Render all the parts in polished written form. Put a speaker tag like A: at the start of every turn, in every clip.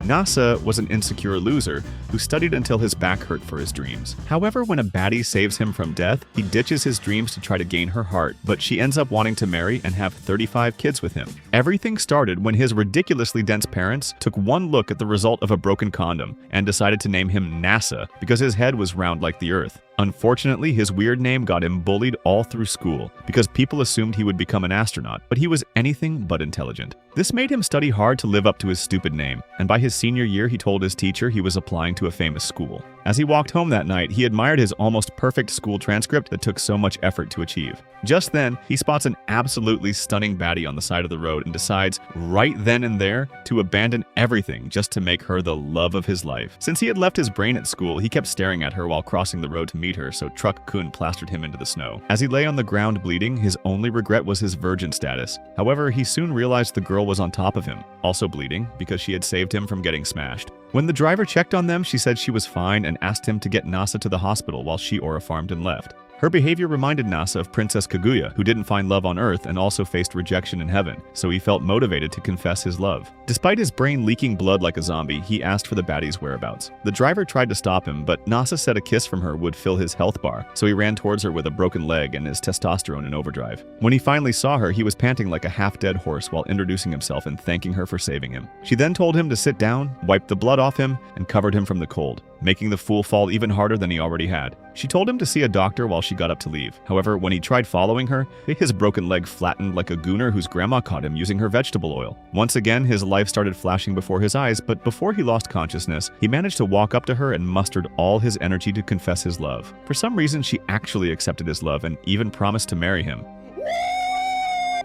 A: Nasa was an insecure loser who studied until his back hurt for his dreams. However, when a baddie saves him from death, he ditches his dreams to try to gain her heart, but she ends up wanting to marry and have 35 kids with him. Everything started when his ridiculously dense parents took one look at the result of a broken condom and decided to name him NASA because his head was round like the Earth. Unfortunately, his weird name got him bullied all through school because people assumed he would become an astronaut, but he was anything but intelligent. This made him study hard to live up to his stupid name, and by his senior year he told his teacher he was applying to a famous school. As he walked home that night, he admired his almost perfect school transcript that took so much effort to achieve. Just then, he spots an absolutely stunning baddie on the side of the road and decides, right then and there, to abandon everything just to make her the love of his life. Since he had left his brain at school, he kept staring at her while crossing the road to meet her, so Truck-kun plastered him into the snow. As he lay on the ground bleeding, his only regret was his virgin status. However, he soon realized the girl was on top of him, also bleeding, because she had saved him from getting smashed. When the driver checked on them, she said she was fine and asked him to get Nasa to the hospital while she aura-farmed and left. Her behavior reminded Nasa of Princess Kaguya, who didn't find love on Earth and also faced rejection in heaven, so he felt motivated to confess his love. Despite his brain leaking blood like a zombie, he asked for the baddie's whereabouts. The driver tried to stop him, but Nasa said a kiss from her would fill his health bar, so he ran towards her with a broken leg and his testosterone in overdrive. When he finally saw her, he was panting like a half-dead horse while introducing himself and thanking her for saving him. She then told him to sit down, wiped the blood off him, and covered him from the cold, making the fool fall even harder than he already had. She told him to see a doctor while she got up to leave. However, when he tried following her, his broken leg flattened like a gooner whose grandma caught him using her vegetable oil. Once again, his life started flashing before his eyes, but before he lost consciousness, he managed to walk up to her and mustered all his energy to confess his love. For some reason, she actually accepted his love and even promised to marry him.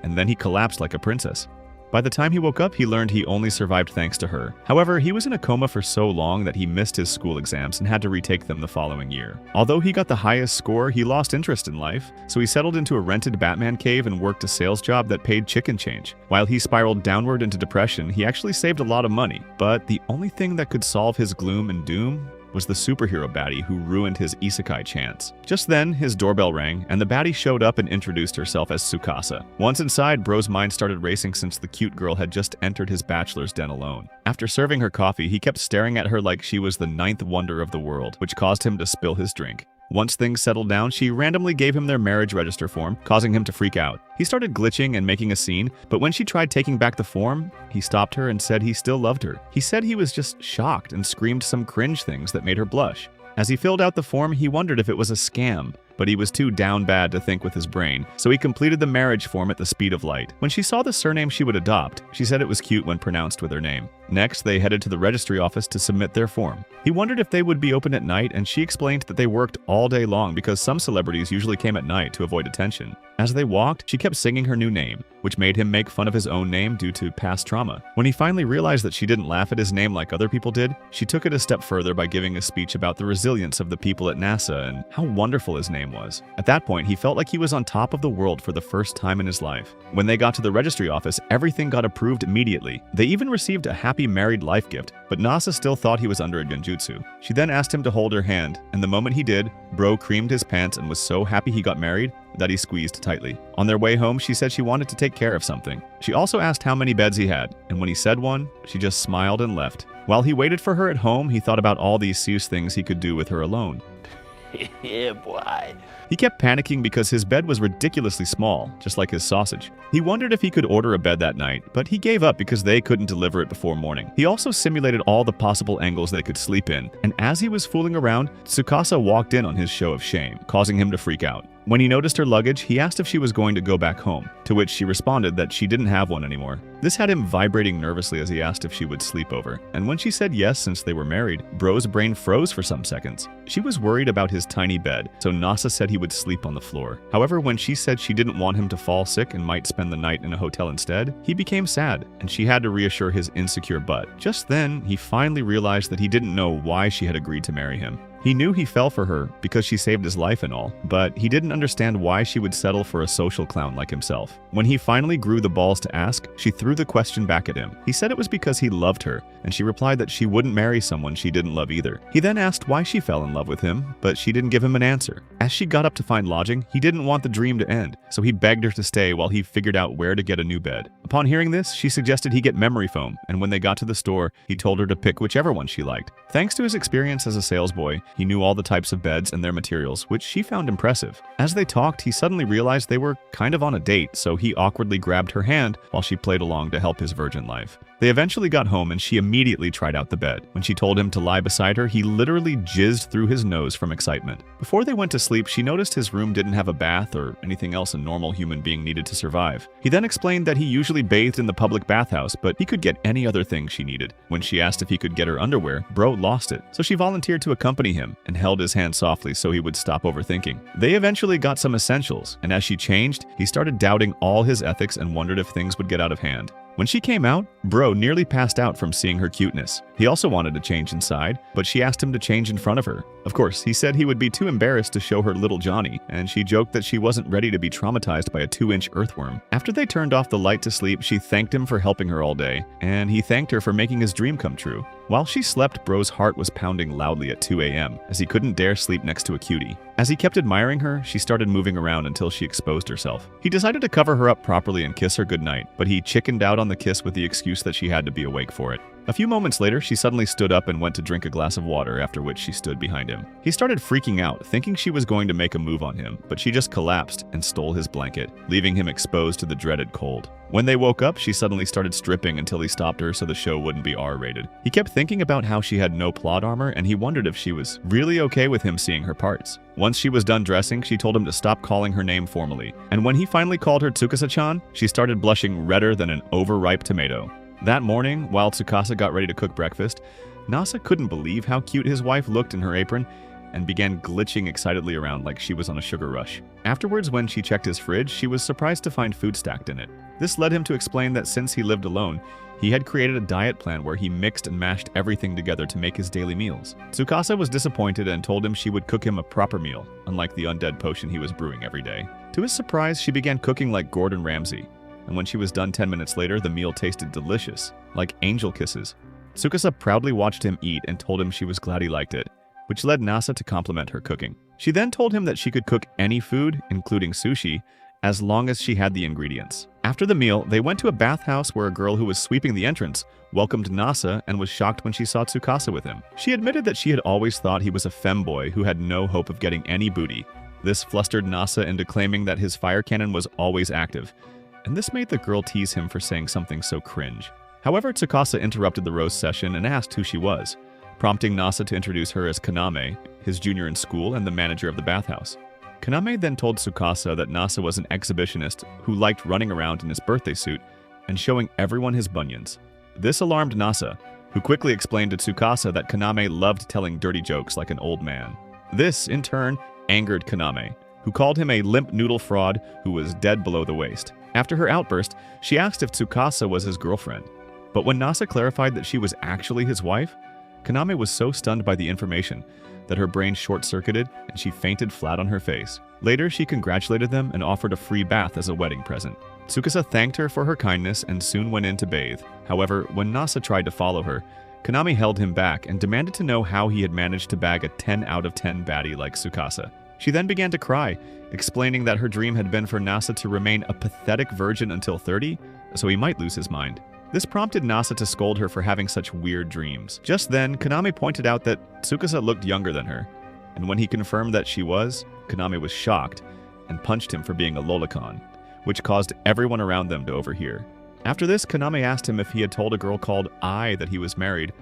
A: And then he collapsed like a princess. By the time he woke up, he learned he only survived thanks to her. However, he was in a coma for so long that he missed his school exams and had to retake them the following year. Although he got the highest score, he lost interest in life, so he settled into a rented Batman cave and worked a sales job that paid chicken change. While he spiraled downward into depression, he actually saved a lot of money, but the only thing that could solve his gloom and doom was the superhero baddie who ruined his Isekai chance. Just then, his doorbell rang, and the baddie showed up and introduced herself as Tsukasa. Once inside, Bro's mind started racing since the cute girl had just entered his bachelor's den alone. After serving her coffee, he kept staring at her like she was the ninth wonder of the world, which caused him to spill his drink. Once things settled down, she randomly gave him their marriage register form, causing him to freak out. He started glitching and making a scene, but when she tried taking back the form, he stopped her and said he still loved her. He said he was just shocked and screamed some cringe things that made her blush. As he filled out the form, he wondered if it was a scam, but he was too down bad to think with his brain, so he completed the marriage form at the speed of light. When she saw the surname she would adopt, she said it was cute when pronounced with her name. Next, they headed to the registry office to submit their form. He wondered if they would be open at night, and she explained that they worked all day long because some celebrities usually came at night to avoid attention. As they walked, she kept singing her new name, which made him make fun of his own name due to past trauma. When he finally realized that she didn't laugh at his name like other people did, she took it a step further by giving a speech about the resilience of the people at NASA and how wonderful his name was. At that point, he felt like he was on top of the world for the first time in his life. When they got to the registry office, everything got approved immediately. They even received a happy married life gift, but NASA still thought he was under a genjutsu. She then asked him to hold her hand, and the moment he did, Bro creamed his pants and was so happy he got married that he squeezed tightly. On their way home, she said she wanted to take care of something. She also asked how many beds he had, and when he said one, she just smiled and left. While he waited for her at home, he thought about all these serious things he could do with her alone.
B: Yeah, boy.
A: He kept panicking because his bed was ridiculously small, just like his sausage. He wondered if he could order a bed that night, but he gave up because they couldn't deliver it before morning. He also simulated all the possible angles they could sleep in, and as he was fooling around, Tsukasa walked in on his show of shame, causing him to freak out. When he noticed her luggage, he asked if she was going to go back home, to which she responded that she didn't have one anymore. This had him vibrating nervously as he asked if she would sleep over, and when she said yes since they were married, Bro's brain froze for some seconds. She was worried about his tiny bed, so Nasa said he would sleep on the floor. However, when she said she didn't want him to fall sick and might spend the night in a hotel instead, he became sad, and she had to reassure his insecure butt. Just then, he finally realized that he didn't know why she had agreed to marry him. He knew he fell for her because she saved his life and all, but he didn't understand why she would settle for a social clown like himself. When he finally grew the balls to ask, she threw the question back at him. He said it was because he loved her, and she replied that she wouldn't marry someone she didn't love either. He then asked why she fell in love with him, but she didn't give him an answer. As she got up to find lodging, he didn't want the dream to end, so he begged her to stay while he figured out where to get a new bed. Upon hearing this, she suggested he get memory foam, and when they got to the store, he told her to pick whichever one she liked. Thanks to his experience as a salesboy, he knew all the types of beds and their materials, which she found impressive. As they talked, he suddenly realized they were kind of on a date, so he awkwardly grabbed her hand while she played along to help his virgin life. They eventually got home and she immediately tried out the bed. When she told him to lie beside her, he literally jizzed through his nose from excitement. Before they went to sleep, she noticed his room didn't have a bath or anything else a normal human being needed to survive. He then explained that he usually bathed in the public bathhouse, but he could get any other thing she needed. When she asked if he could get her underwear, bro lost it, so she volunteered to accompany him and held his hand softly so he would stop overthinking. They eventually got some essentials, and as she changed, he started doubting all his ethics and wondered if things would get out of hand. When she came out, bro nearly passed out from seeing her cuteness. He also wanted to change inside, but she asked him to change in front of her. Of course, he said he would be too embarrassed to show her little Johnny, and she joked that she wasn't ready to be traumatized by a 2-inch earthworm. After they turned off the light to sleep, she thanked him for helping her all day, and he thanked her for making his dream come true. While she slept, bro's heart was pounding loudly at 2 a.m., as he couldn't dare sleep next to a cutie. As he kept admiring her, she started moving around until she exposed herself. He decided to cover her up properly and kiss her goodnight, but he chickened out on the kiss with the excuse that she had to be awake for it. A few moments later, she suddenly stood up and went to drink a glass of water, after which she stood behind him. He started freaking out, thinking she was going to make a move on him, but she just collapsed and stole his blanket, leaving him exposed to the dreaded cold. When they woke up, she suddenly started stripping until he stopped her so the show wouldn't be R-rated. He kept thinking about how she had no plot armor, and he wondered if she was really okay with him seeing her parts. Once she was done dressing, she told him to stop calling her name formally, and when he finally called her Tsukasa-chan, she started blushing redder than an overripe tomato. That morning, while Tsukasa got ready to cook breakfast, Nasa couldn't believe how cute his wife looked in her apron and began glitching excitedly around like she was on a sugar rush. Afterwards, when she checked his fridge, she was surprised to find food stacked in it. This led him to explain that since he lived alone, he had created a diet plan where he mixed and mashed everything together to make his daily meals. Tsukasa was disappointed and told him she would cook him a proper meal, unlike the undead potion he was brewing every day. To his surprise, she began cooking like Gordon Ramsay, and when she was done 10 minutes later, the meal tasted delicious, like angel kisses. Tsukasa proudly watched him eat and told him she was glad he liked it, which led Nasa to compliment her cooking. She then told him that she could cook any food, including sushi, as long as she had the ingredients. After the meal, they went to a bathhouse where a girl who was sweeping the entrance welcomed Nasa and was shocked when she saw Tsukasa with him. She admitted that she had always thought he was a femboy who had no hope of getting any booty. This flustered Nasa into claiming that his fire cannon was always active, and this made the girl tease him for saying something so cringe. However, Tsukasa interrupted the roast session and asked who she was, prompting Nasa to introduce her as Kaname, his junior in school and the manager of the bathhouse. Kaname then told Tsukasa that Nasa was an exhibitionist who liked running around in his birthday suit and showing everyone his bunions. This alarmed Nasa, who quickly explained to Tsukasa that Kaname loved telling dirty jokes like an old man. This, in turn, angered Kaname, who called him a limp noodle fraud who was dead below the waist. After her outburst, she asked if Tsukasa was his girlfriend. But when Nasa clarified that she was actually his wife, Kaname was so stunned by the information that her brain short-circuited and she fainted flat on her face. Later, she congratulated them and offered a free bath as a wedding present. Tsukasa thanked her for her kindness and soon went in to bathe. However, when Nasa tried to follow her, Kaname held him back and demanded to know how he had managed to bag a 10 out of 10 baddie like Tsukasa. She then began to cry, explaining that her dream had been for Nasa to remain a pathetic virgin until 30, so he might lose his mind. This prompted Nasa to scold her for having such weird dreams. Just then, Kaname pointed out that Tsukasa looked younger than her, and when he confirmed that she was, Kaname was shocked and punched him for being a lolicon, which caused everyone around them to overhear. After this, Kaname asked him if he had told a girl called Ai that he was married,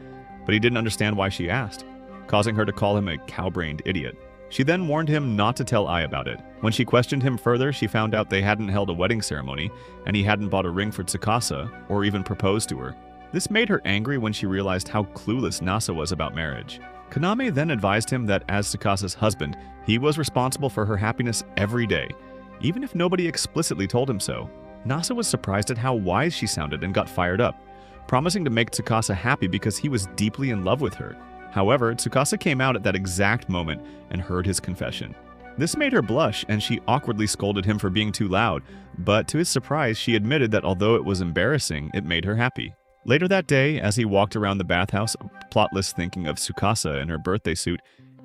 A: but he didn't understand why she asked, causing her to call him a cow-brained idiot. She then warned him not to tell Ai about it. When she questioned him further, she found out they hadn't held a wedding ceremony, and he hadn't bought a ring for Tsukasa or even proposed to her. This made her angry when she realized how clueless Nasa was about marriage. Kaname then advised him that as Tsukasa's husband, he was responsible for her happiness every day, even if nobody explicitly told him so. Nasa was surprised at how wise she sounded and got fired up, promising to make Tsukasa happy because he was deeply in love with her. However, Tsukasa came out at that exact moment and heard his confession. This made her blush, and she awkwardly scolded him for being too loud, but to his surprise, she admitted that although it was embarrassing, it made her happy. Later that day, as he walked around the bathhouse, plotless thinking of Tsukasa in her birthday suit,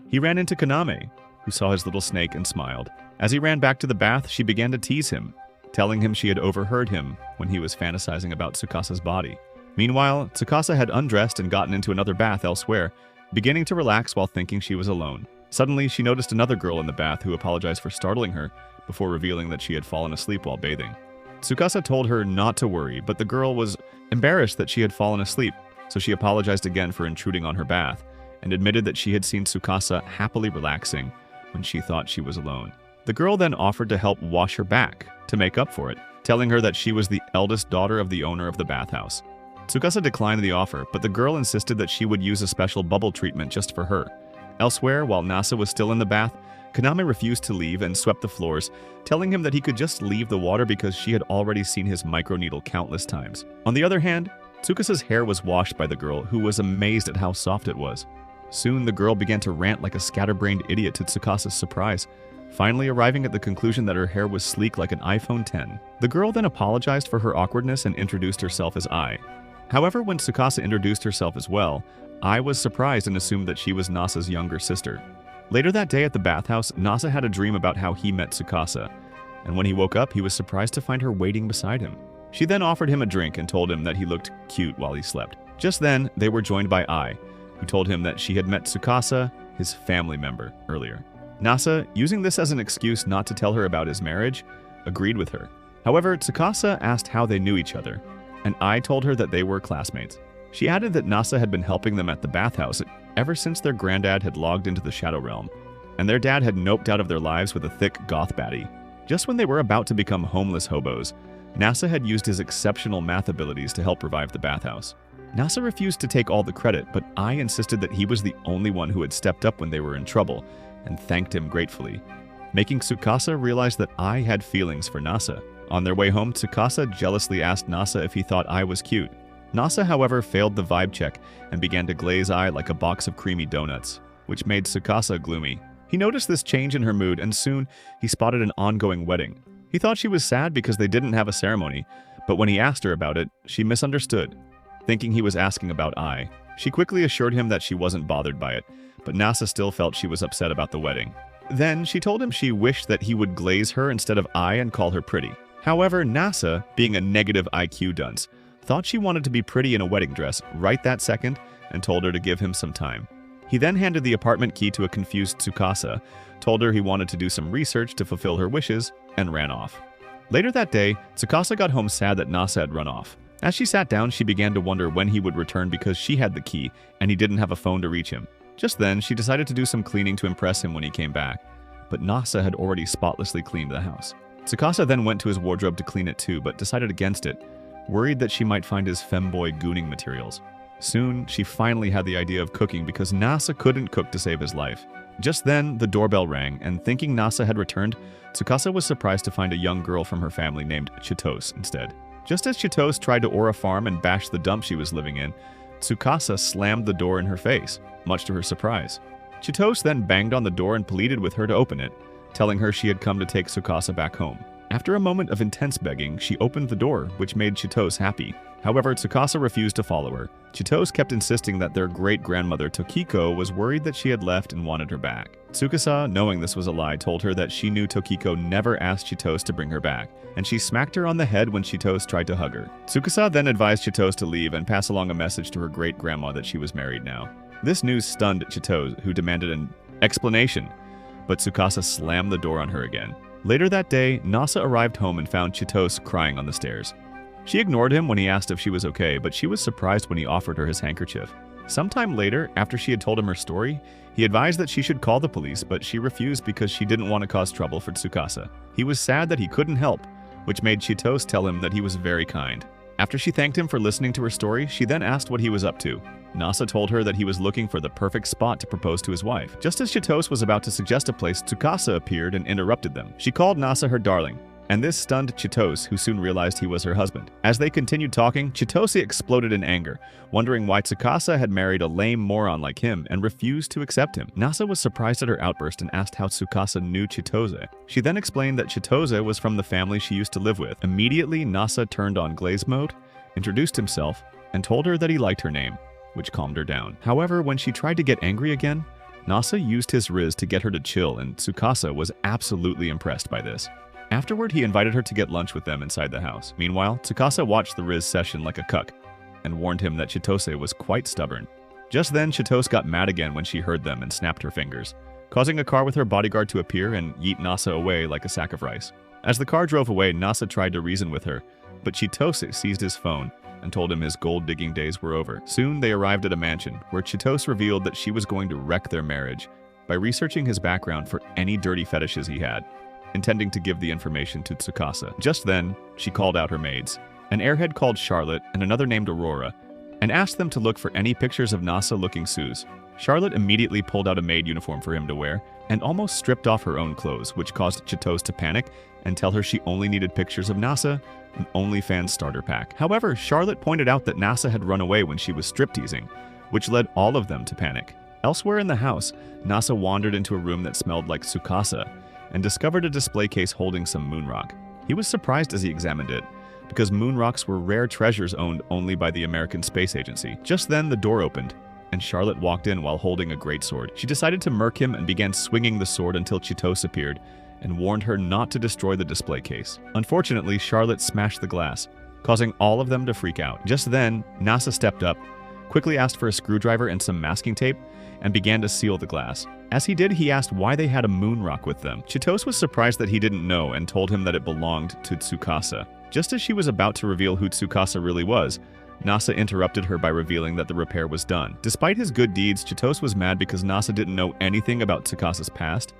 A: he ran into Kaname, who saw his little snake and smiled. As he ran back to the bath, she began to tease him, telling him she had overheard him when he was fantasizing about Tsukasa's body. Meanwhile, Tsukasa had undressed and gotten into another bath elsewhere, beginning to relax while thinking she was alone. Suddenly, she noticed another girl in the bath who apologized for startling her before revealing that she had fallen asleep while bathing. Tsukasa told her not to worry, but the girl was embarrassed that she had fallen asleep, so she apologized again for intruding on her bath and admitted that she had seen Tsukasa happily relaxing when she thought she was alone. The girl then offered to help wash her back to make up for it, telling her that she was the eldest daughter of the owner of the bathhouse. Tsukasa declined the offer, but the girl insisted that she would use a special bubble treatment just for her. Elsewhere, while Nasa was still in the bath, Kaname refused to leave and swept the floors, telling him that he could just leave the water because she had already seen his microneedle countless times. On the other hand, Tsukasa's hair was washed by the girl, who was amazed at how soft it was. Soon, the girl began to rant like a scatterbrained idiot to Tsukasa's surprise, finally arriving at the conclusion that her hair was sleek like an iPhone 10. The girl then apologized for her awkwardness and introduced herself as Ai. However, when Tsukasa introduced herself as well, Ai was surprised and assumed that she was Nasa's younger sister. Later that day at the bathhouse, Nasa had a dream about how he met Tsukasa, and when he woke up, he was surprised to find her waiting beside him. She then offered him a drink and told him that he looked cute while he slept. Just then, they were joined by Ai, who told him that she had met Tsukasa, his family member, earlier. Nasa, using this as an excuse not to tell her about his marriage, agreed with her. However, Tsukasa asked how they knew each other, and Ai told her that they were classmates. She added that Nasa had been helping them at the bathhouse ever since their granddad had logged into the Shadow Realm, and their dad had noped out of their lives with a thick goth baddie. Just when they were about to become homeless hobos, Nasa had used his exceptional math abilities to help revive the bathhouse. Nasa refused to take all the credit, but Ai insisted that he was the only one who had stepped up when they were in trouble, and thanked him gratefully, making Tsukasa realize that Ai had feelings for Nasa. On their way home, Tsukasa jealously asked Nasa if he thought Ai was cute. Nasa, however, failed the vibe check and began to glaze Ai like a box of creamy donuts, which made Tsukasa gloomy. He noticed this change in her mood, and soon he spotted an ongoing wedding. He thought she was sad because they didn't have a ceremony, but when he asked her about it, she misunderstood, thinking he was asking about Ai. She quickly assured him that she wasn't bothered by it, but Nasa still felt she was upset about the wedding. Then she told him she wished that he would glaze her instead of Ai and call her pretty. However, Nasa, being a negative IQ dunce, thought she wanted to be pretty in a wedding dress right that second and told her to give him some time. He then handed the apartment key to a confused Tsukasa, told her he wanted to do some research to fulfill her wishes, and ran off. Later that day, Tsukasa got home sad that Nasa had run off. As she sat down, she began to wonder when he would return because she had the key and he didn't have a phone to reach him. Just then, she decided to do some cleaning to impress him when he came back, but Nasa had already spotlessly cleaned the house. Tsukasa then went to his wardrobe to clean it too, but decided against it, worried that she might find his femboy gooning materials. Soon, she finally had the idea of cooking because Nasa couldn't cook to save his life. Just then, the doorbell rang, and thinking Nasa had returned, Tsukasa was surprised to find a young girl from her family named Chitose instead. Just as Chitose tried to Aura farm and bash the dump she was living in, Tsukasa slammed the door in her face, much to her surprise. Chitose then banged on the door and pleaded with her to open it, telling her she had come to take Tsukasa back home. After a moment of intense begging, she opened the door, which made Chitose happy. However, Tsukasa refused to follow her. Chitose kept insisting that their great-grandmother Tokiko was worried that she had left and wanted her back. Tsukasa, knowing this was a lie, told her that she knew Tokiko never asked Chitose to bring her back, and she smacked her on the head when Chitose tried to hug her. Tsukasa then advised Chitose to leave and pass along a message to her great-grandma that she was married now. This news stunned Chitose, who demanded an explanation, but Tsukasa slammed the door on her again. Later that day, Nasa arrived home and found Chitose crying on the stairs. She ignored him when he asked if she was okay, but she was surprised when he offered her his handkerchief. Sometime later, after she had told him her story, he advised that she should call the police, but she refused because she didn't want to cause trouble for Tsukasa. He was sad that he couldn't help, which made Chitose tell him that he was very kind. After she thanked him for listening to her story, she then asked what he was up to. Nasa told her that he was looking for the perfect spot to propose to his wife. Just as Chitose was about to suggest a place, Tsukasa appeared and interrupted them. She called Nasa her darling, and this stunned Chitose, who soon realized he was her husband. As they continued talking, Chitose exploded in anger, wondering why Tsukasa had married a lame moron like him and refused to accept him. Nasa was surprised at her outburst and asked how Tsukasa knew Chitose. She then explained that Chitose was from the family she used to live with. Immediately, Nasa turned on glaze mode, introduced himself, and told her that he liked her name, which calmed her down. However, when she tried to get angry again, Nasa used his riz to get her to chill, and Tsukasa was absolutely impressed by this. Afterward, he invited her to get lunch with them inside the house. Meanwhile, Tsukasa watched the riz session like a cuck and warned him that Chitose was quite stubborn. Just then, Chitose got mad again when she heard them and snapped her fingers, causing a car with her bodyguard to appear and yeet Nasa away like a sack of rice. As the car drove away, Nasa tried to reason with her, but Chitose seized his phone and told him his gold-digging days were over. Soon, they arrived at a mansion, where Chitose revealed that she was going to wreck their marriage by researching his background for any dirty fetishes he had, intending to give the information to Tsukasa. Just then, she called out her maids, an airhead called Charlotte and another named Aurora, and asked them to look for any pictures of Nasa looking Suze. Charlotte immediately pulled out a maid uniform for him to wear and almost stripped off her own clothes, which caused Chitose to panic and tell her she only needed pictures of Nasa, an OnlyFans starter pack. However, Charlotte pointed out that Nasa had run away when she was stripteasing, which led all of them to panic. Elsewhere in the house, Nasa wandered into a room that smelled like Tsukasa and discovered a display case holding some moon rock. He was surprised as he examined it, because moon rocks were rare treasures owned only by the American Space Agency. Just then, the door opened, and Charlotte walked in while holding a greatsword. She decided to murk him and began swinging the sword until Chitose appeared and warned her not to destroy the display case. Unfortunately, Charlotte smashed the glass, causing all of them to freak out. Just then, Nasa stepped up, quickly asked for a screwdriver and some masking tape, and began to seal the glass. As he did, he asked why they had a moon rock with them. Chitose was surprised that he didn't know and told him that it belonged to Tsukasa. Just as she was about to reveal who Tsukasa really was, Nasa interrupted her by revealing that the repair was done. Despite his good deeds, Chitose was mad because Nasa didn't know anything about Tsukasa's past,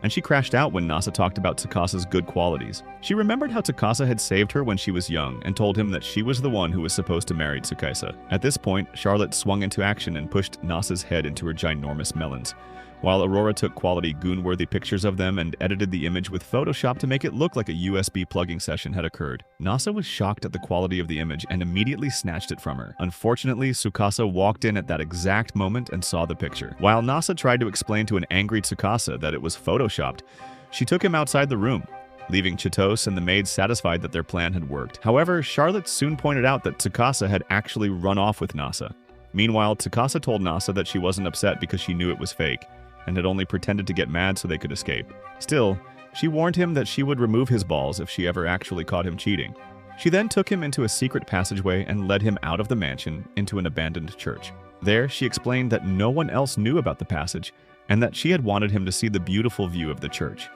A: and she crashed out when Nasa talked about Tsukasa's good qualities. She remembered how Tsukasa had saved her when she was young and told him that she was the one who was supposed to marry Tsukasa. At this point, Charlotte swung into action and pushed Nasa's head into her ginormous melons, while Aurora took quality goon-worthy pictures of them and edited the image with Photoshop to make it look like a USB plugging session had occurred. Nasa was shocked at the quality of the image and immediately snatched it from her. Unfortunately, Tsukasa walked in at that exact moment and saw the picture. While Nasa tried to explain to an angry Tsukasa that it was photoshopped, she took him outside the room, leaving Chitose and the maids satisfied that their plan had worked. However, Charlotte soon pointed out that Tsukasa had actually run off with Nasa. Meanwhile, Tsukasa told Nasa that she wasn't upset because she knew it was fake, and had only pretended to get mad so they could escape. Still, she warned him that she would remove his balls if she ever actually caught him cheating. She then took him into a secret passageway and led him out of the mansion into an abandoned church. There, she explained that no one else knew about the passage, and that she had wanted him to see the beautiful view of the church.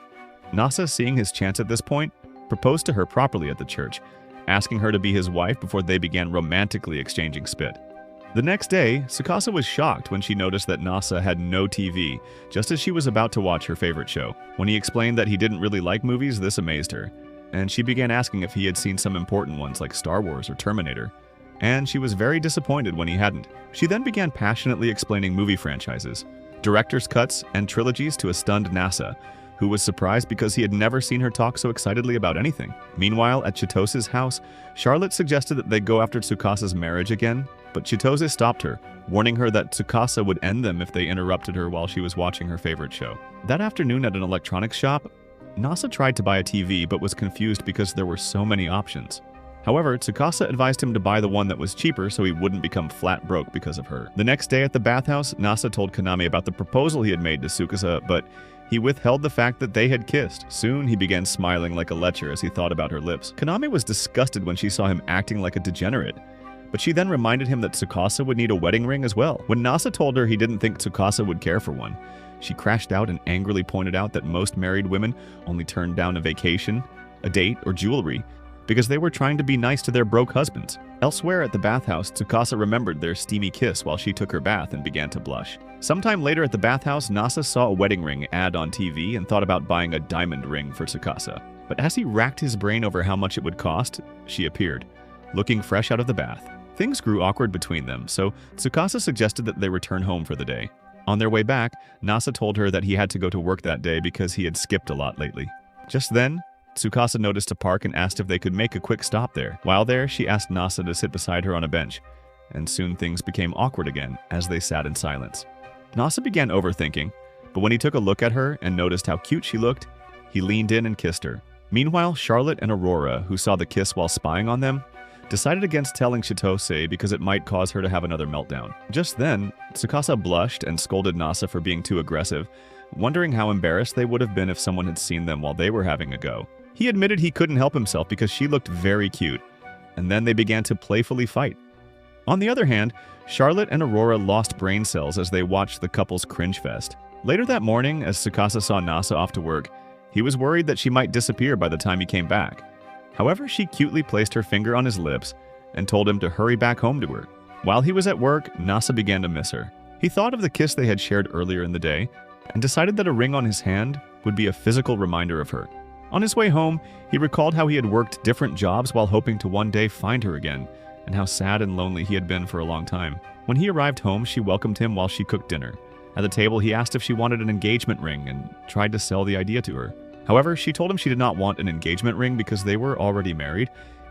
A: Nasa, seeing his chance at this point, proposed to her properly at the church, asking her to be his wife before they began romantically exchanging spit. The next day, Tsukasa was shocked when she noticed that Nasa had no TV, just as she was about to watch her favorite show. When he explained that he didn't really like movies, this amazed her, and she began asking if he had seen some important ones like Star Wars or Terminator, and she was very disappointed when he hadn't. She then began passionately explaining movie franchises, director's cuts, and trilogies to a stunned Nasa, who was surprised because he had never seen her talk so excitedly about anything. Meanwhile, at Chitose's house, Charlotte suggested that they go after Tsukasa's marriage again, but Chitose stopped her, warning her that Tsukasa would end them if they interrupted her while she was watching her favorite show. That afternoon at an electronics shop, Nasa tried to buy a TV but was confused because there were so many options. However, Tsukasa advised him to buy the one that was cheaper so he wouldn't become flat broke because of her. The next day at the bathhouse, Nasa told Konami about the proposal he had made to Tsukasa, but he withheld the fact that they had kissed. Soon, he began smiling like a lecher as he thought about her lips. Konami was disgusted when she saw him acting like a degenerate, but she then reminded him that Tsukasa would need a wedding ring as well. When Nasa told her he didn't think Tsukasa would care for one, she crashed out and angrily pointed out that most married women only turned down a vacation, a date, or jewelry because they were trying to be nice to their broke husbands. Elsewhere at the bathhouse, Tsukasa remembered their steamy kiss while she took her bath and began to blush. Sometime later at the bathhouse, Nasa saw a wedding ring ad on TV and thought about buying a diamond ring for Tsukasa. But as he racked his brain over how much it would cost, she appeared, looking fresh out of the bath. Things grew awkward between them, so Tsukasa suggested that they return home for the day. On their way back, Nasa told her that he had to go to work that day because he had skipped a lot lately. Just then, Tsukasa noticed a park and asked if they could make a quick stop there. While there, she asked Nasa to sit beside her on a bench, and soon things became awkward again as they sat in silence. Nasa began overthinking, but when he took a look at her and noticed how cute she looked, he leaned in and kissed her. Meanwhile, Charlotte and Aurora, who saw the kiss while spying on them, decided against telling Chitose because it might cause her to have another meltdown. Just then, Tsukasa blushed and scolded Nasa for being too aggressive, wondering how embarrassed they would have been if someone had seen them while they were having a go. He admitted he couldn't help himself because she looked very cute, and then they began to playfully fight. On the other hand, Charlotte and Aurora lost brain cells as they watched the couple's cringe fest. Later that morning, as Tsukasa saw Nasa off to work, he was worried that she might disappear by the time he came back. However, she cutely placed her finger on his lips and told him to hurry back home to her. While he was at work, Nasa began to miss her. He thought of the kiss they had shared earlier in the day and decided that a ring on his hand would be a physical reminder of her. On his way home, he recalled how he had worked different jobs while hoping to one day find her again, and how sad and lonely he had been for a long time. When he arrived home, she welcomed him while she cooked dinner. At the table, he asked if she wanted an engagement ring and tried to sell the idea to her. However, she told him she did not want an engagement ring because they were already married.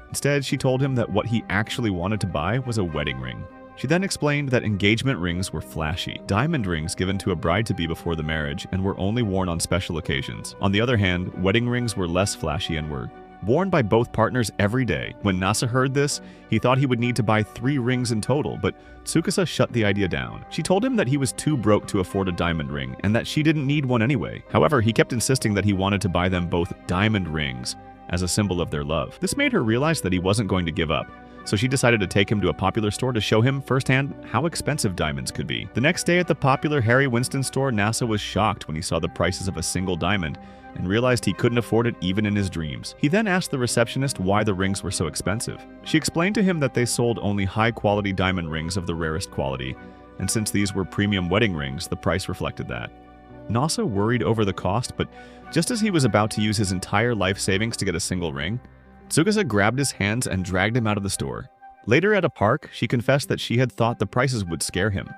A: Instead, she told him that what he actually wanted to buy was a wedding ring. She then explained that engagement rings were flashy, diamond rings given to a bride-to-be before the marriage and were only worn on special occasions. On the other hand, wedding rings were less flashy and were worn by both partners every day. When Nasa heard this, he thought he would need to buy 3 rings in total, but Tsukasa shut the idea down. She told him that he was too broke to afford a diamond ring and that she didn't need one anyway. However, he kept insisting that he wanted to buy them both diamond rings as a symbol of their love. This made her realize that he wasn't going to give up, so she decided to take him to a popular store to show him firsthand how expensive diamonds could be. The next day at the popular Harry Winston store, Nasa was shocked when he saw the prices of a single diamond and realized he couldn't afford it even in his dreams. He then asked the receptionist why the rings were so expensive. She explained to him that they sold only high-quality diamond rings of the rarest quality, and since these were premium wedding rings, the price reflected that. Nasa worried over the cost, but just as he was about to use his entire life savings to get a single ring, Tsukasa grabbed his hands and dragged him out of the store. Later at a park, she confessed that she had thought the prices would scare him.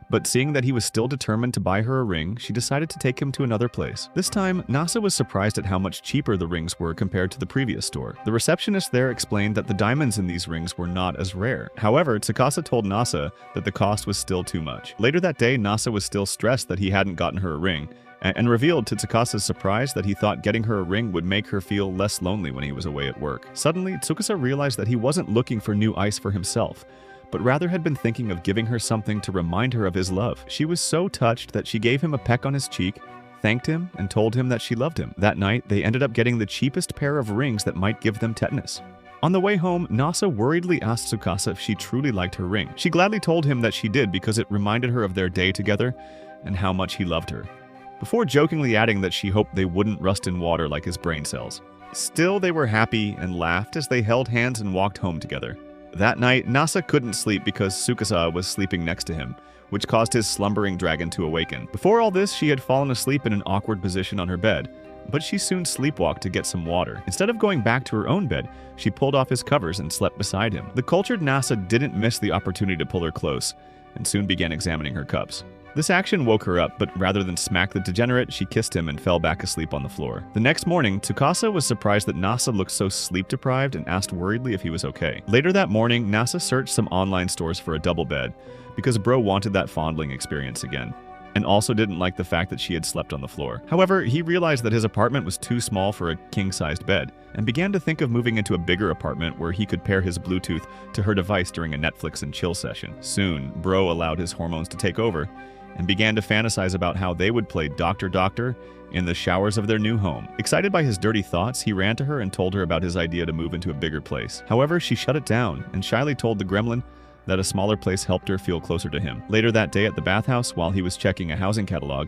A: But seeing that he was still determined to buy her a ring, she decided to take him to another place. This time, Nasa was surprised at how much cheaper the rings were compared to the previous store. The receptionist there explained that the diamonds in these rings were not as rare. However, Tsukasa told Nasa that the cost was still too much. Later that day, Nasa was still stressed that he hadn't gotten her a ring, and revealed to Tsukasa's surprise that he thought getting her a ring would make her feel less lonely when he was away at work. Suddenly, Tsukasa realized that he wasn't looking for new ice for himself, but rather had been thinking of giving her something to remind her of his love. She was so touched that she gave him a peck on his cheek, thanked him, and told him that she loved him. That night, they ended up getting the cheapest pair of rings that might give them tetanus. On the way home, Nasa worriedly asked Tsukasa if she truly liked her ring. She gladly told him that she did because it reminded her of their day together and how much he loved her, before jokingly adding that she hoped they wouldn't rust in water like his brain cells. Still, they were happy and laughed as they held hands and walked home together. That night, Nasa couldn't sleep because Tsukasa was sleeping next to him, which caused his slumbering dragon to awaken. Before all this, she had fallen asleep in an awkward position on her bed, but she soon sleepwalked to get some water. Instead of going back to her own bed, she pulled off his covers and slept beside him. The cultured Nasa didn't miss the opportunity to pull her close, and soon began examining her cups. This action woke her up, but rather than smack the degenerate, she kissed him and fell back asleep on the floor. The next morning, Tsukasa was surprised that Nasa looked so sleep-deprived and asked worriedly if he was okay. Later that morning, Nasa searched some online stores for a double bed, because bro wanted that fondling experience again, and also didn't like the fact that she had slept on the floor. However, he realized that his apartment was too small for a king-sized bed, and began to think of moving into a bigger apartment where he could pair his Bluetooth to her device during a Netflix and chill session. Soon, bro allowed his hormones to take over, and began to fantasize about how they would play Doctor Doctor in the showers of their new home. Excited by his dirty thoughts, he ran to her and told her about his idea to move into a bigger place. However, she shut it down and shyly told the gremlin that a smaller place helped her feel closer to him. Later that day at the bathhouse, while he was checking a housing catalog,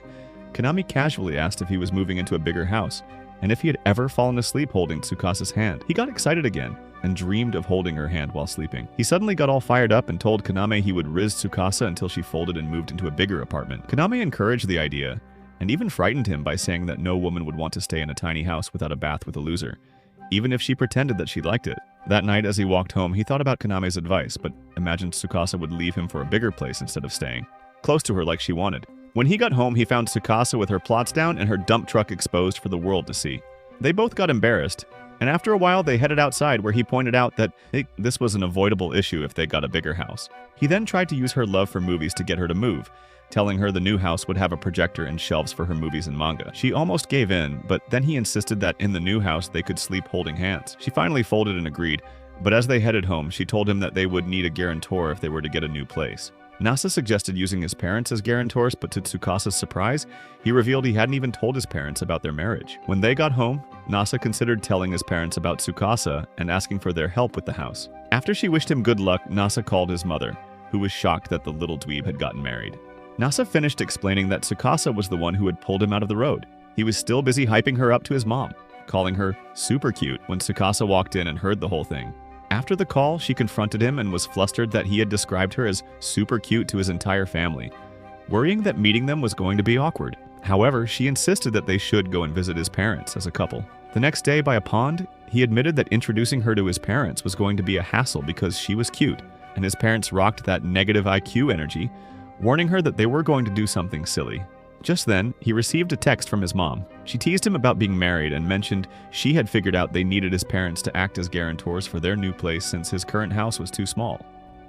A: Konami casually asked if he was moving into a bigger house, and if he had ever fallen asleep holding Tsukasa's hand. He got excited again, and dreamed of holding her hand while sleeping. He suddenly got all fired up and told Kaname he would riz Tsukasa until she folded and moved into a bigger apartment. Kaname encouraged the idea, and even frightened him by saying that no woman would want to stay in a tiny house without a bath with a loser, even if she pretended that she liked it. That night as he walked home, he thought about Kaname's advice, but imagined Tsukasa would leave him for a bigger place instead of staying close to her like she wanted. When he got home, he found Tsukasa with her plots down and her dump truck exposed for the world to see. They both got embarrassed, and after a while they headed outside where he pointed out that this was an avoidable issue if they got a bigger house. He then tried to use her love for movies to get her to move, telling her the new house would have a projector and shelves for her movies and manga. She almost gave in, but then he insisted that in the new house they could sleep holding hands. She finally folded and agreed, but as they headed home, she told him that they would need a guarantor if they were to get a new place. Nasa suggested using his parents as guarantors, but to Tsukasa's surprise, he revealed he hadn't even told his parents about their marriage. When they got home, Nasa considered telling his parents about Tsukasa and asking for their help with the house. After she wished him good luck, Nasa called his mother, who was shocked that the little dweeb had gotten married. Nasa finished explaining that Tsukasa was the one who had pulled him out of the road. He was still busy hyping her up to his mom, calling her super cute when Tsukasa walked in and heard the whole thing. After the call, she confronted him and was flustered that he had described her as super cute to his entire family, worrying that meeting them was going to be awkward. However, she insisted that they should go and visit his parents as a couple. The next day, by a pond, he admitted that introducing her to his parents was going to be a hassle because she was cute, and his parents rocked that negative IQ energy, warning her that they were going to do something silly. Just then, he received a text from his mom. She teased him about being married and mentioned she had figured out they needed his parents to act as guarantors for their new place since his current house was too small.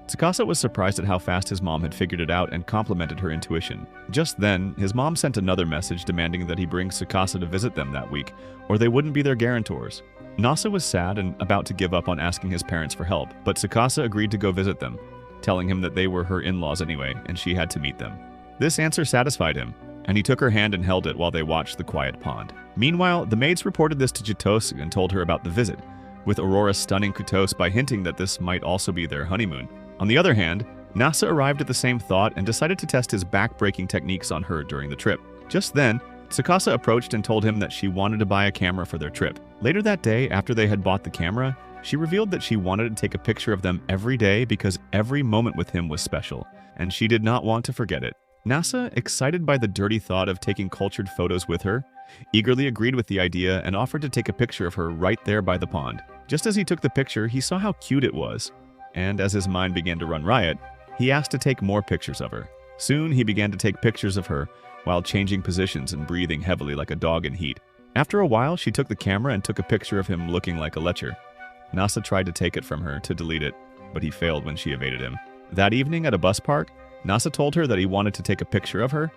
A: Tsukasa was surprised at how fast his mom had figured it out and complimented her intuition. Just then, his mom sent another message demanding that he bring Tsukasa to visit them that week, or they wouldn't be their guarantors. Nasa was sad and about to give up on asking his parents for help, but Tsukasa agreed to go visit them, telling him that they were her in-laws anyway, and she had to meet them. This answer satisfied him, and he took her hand and held it while they watched the quiet pond. Meanwhile, the maids reported this to Chitose and told her about the visit, with Aurora stunning Chitose by hinting that this might also be their honeymoon. On the other hand, Nasa arrived at the same thought and decided to test his back-breaking techniques on her during the trip. Just then, Tsukasa approached and told him that she wanted to buy a camera for their trip. Later that day, after they had bought the camera, she revealed that she wanted to take a picture of them every day because every moment with him was special, and she did not want to forget it. Nasa, excited by the dirty thought of taking cultured photos with her, eagerly agreed with the idea and offered to take a picture of her right there by the pond. Just as he took the picture, he saw how cute it was, and as his mind began to run riot, he asked to take more pictures of her. Soon, he began to take pictures of her while changing positions and breathing heavily like a dog in heat. After a while, she took the camera and took a picture of him looking like a lecher. Nasa tried to take it from her to delete it, but he failed when she evaded him. That evening at a bus park, Nasa told her that he wanted to take a picture of her,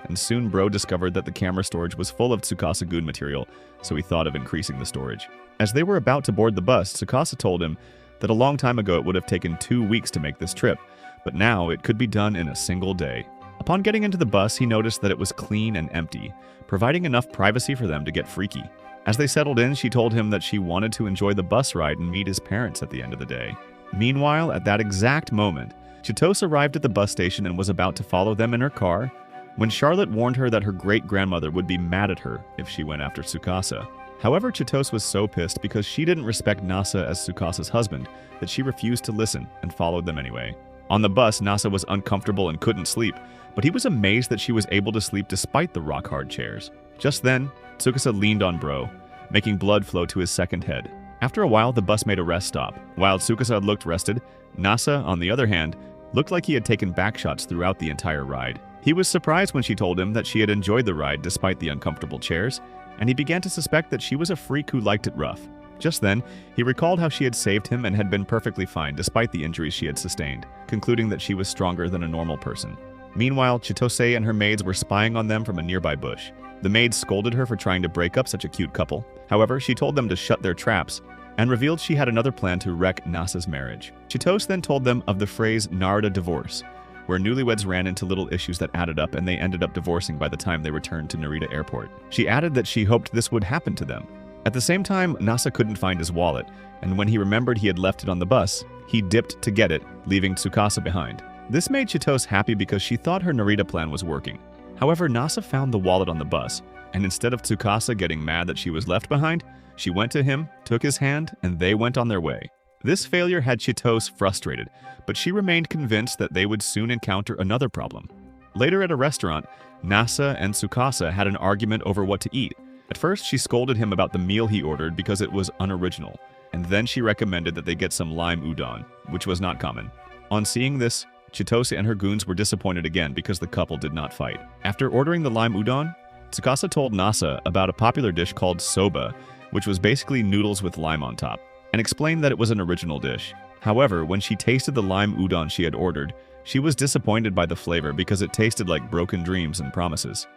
A: and soon Bro discovered that the camera storage was full of Tsukasa-gun material, so he thought of increasing the storage. As they were about to board the bus, Tsukasa told him that a long time ago it would have taken 2 weeks to make this trip, but now it could be done in a single day. Upon getting into the bus, he noticed that it was clean and empty, providing enough privacy for them to get freaky. As they settled in, she told him that she wanted to enjoy the bus ride and meet his parents at the end of the day. Meanwhile, at that exact moment, Chitose arrived at the bus station and was about to follow them in her car when Charlotte warned her that her great-grandmother would be mad at her if she went after Tsukasa. However, Chitose was so pissed because she didn't respect Nasa as Tsukasa's husband that she refused to listen and followed them anyway. On the bus, Nasa was uncomfortable and couldn't sleep, but he was amazed that she was able to sleep despite the rock-hard chairs. Just then, Tsukasa leaned on Bro, making blood flow to his second head. After a while, the bus made a rest stop. While Tsukasa looked rested, Nasa, on the other hand, looked like he had taken backshots throughout the entire ride. He was surprised when she told him that she had enjoyed the ride despite the uncomfortable chairs, and he began to suspect that she was a freak who liked it rough. Just then, he recalled how she had saved him and had been perfectly fine despite the injuries she had sustained, concluding that she was stronger than a normal person. Meanwhile, Chitose and her maids were spying on them from a nearby bush. The maids scolded her for trying to break up such a cute couple. However, she told them to shut their traps and revealed she had another plan to wreck Nasa's marriage. Chitose then told them of the phrase Narada divorce, where newlyweds ran into little issues that added up and they ended up divorcing by the time they returned to Narita Airport. She added that she hoped this would happen to them. At the same time, Nasa couldn't find his wallet, and when he remembered he had left it on the bus, he dipped to get it, leaving Tsukasa behind. This made Chitose happy because she thought her Narita plan was working. However, Nasa found the wallet on the bus, and instead of Tsukasa getting mad that she was left behind, she went to him, took his hand, and they went on their way. This failure had Chitose frustrated, but she remained convinced that they would soon encounter another problem. Later at a restaurant, Nasa and Tsukasa had an argument over what to eat. At first, she scolded him about the meal he ordered because it was unoriginal, and then she recommended that they get some lime udon, which was not common. On seeing this, Chitose and her goons were disappointed again because the couple did not fight. After ordering the lime udon, Tsukasa told Nasa about a popular dish called soba which was basically noodles with lime on top, and explained that it was an original dish. However, when she tasted the lime udon she had ordered, she was disappointed by the flavor because it tasted like broken dreams and promises.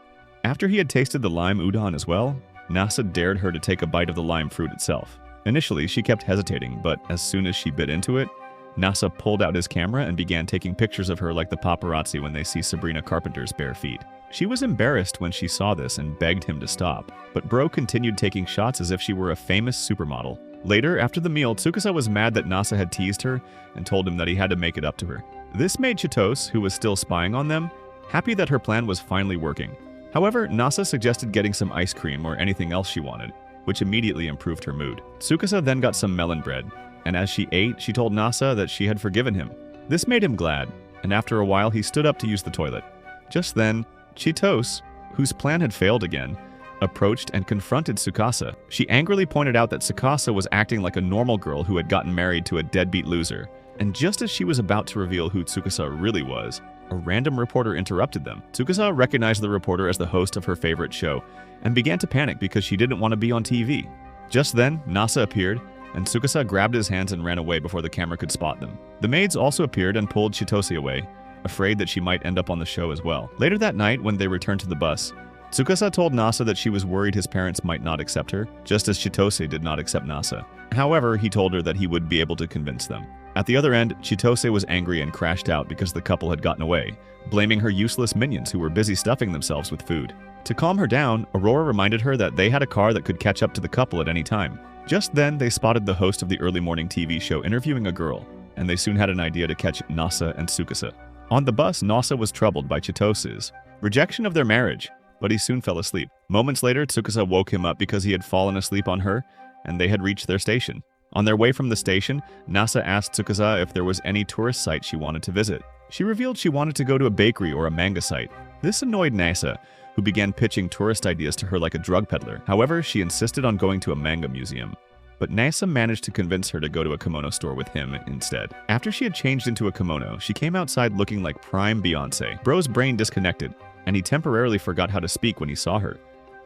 A: After he had tasted the lime udon as well, Nasa dared her to take a bite of the lime fruit itself. Initially, she kept hesitating, but as soon as she bit into it, Nasa pulled out his camera and began taking pictures of her like the paparazzi when they see Sabrina Carpenter's bare feet. She was embarrassed when she saw this and begged him to stop, but Bro continued taking shots as if she were a famous supermodel. Later, after the meal, Tsukasa was mad that Nasa had teased her and told him that he had to make it up to her. This made Chitose, who was still spying on them, happy that her plan was finally working. However, Nasa suggested getting some ice cream or anything else she wanted, which immediately improved her mood. Tsukasa then got some melon bread, and as she ate, she told Nasa that she had forgiven him. This made him glad, and after a while he stood up to use the toilet. Just then, Chitose, whose plan had failed again, approached and confronted Tsukasa. She angrily pointed out that Tsukasa was acting like a normal girl who had gotten married to a deadbeat loser. And just as she was about to reveal who Tsukasa really was, a random reporter interrupted them. Tsukasa recognized the reporter as the host of her favorite show and began to panic because she didn't want to be on TV. Just then, Nasa appeared, and Tsukasa grabbed his hands and ran away before the camera could spot them. The maids also appeared and pulled Chitose away, afraid that she might end up on the show as well. Later that night, when they returned to the bus, Tsukasa told Nasa that she was worried his parents might not accept her, just as Chitose did not accept Nasa. However, he told her that he would be able to convince them. At the other end, Chitose was angry and crashed out because the couple had gotten away, blaming her useless minions who were busy stuffing themselves with food. To calm her down, Aurora reminded her that they had a car that could catch up to the couple at any time. Just then, they spotted the host of the early morning TV show interviewing a girl, and they soon had an idea to catch Nasa and Tsukasa. On the bus, Nasa was troubled by Chitose's rejection of their marriage, but he soon fell asleep. Moments later, Tsukasa woke him up because he had fallen asleep on her, and they had reached their station. On their way from the station, Nasa asked Tsukasa if there was any tourist site she wanted to visit. She revealed she wanted to go to a bakery or a manga site. This annoyed Nasa, who began pitching tourist ideas to her like a drug peddler. However, she insisted on going to a manga museum. But Nasa managed to convince her to go to a kimono store with him instead. After she had changed into a kimono, she came outside looking like prime Beyonce. Bro's brain disconnected, and he temporarily forgot how to speak when he saw her,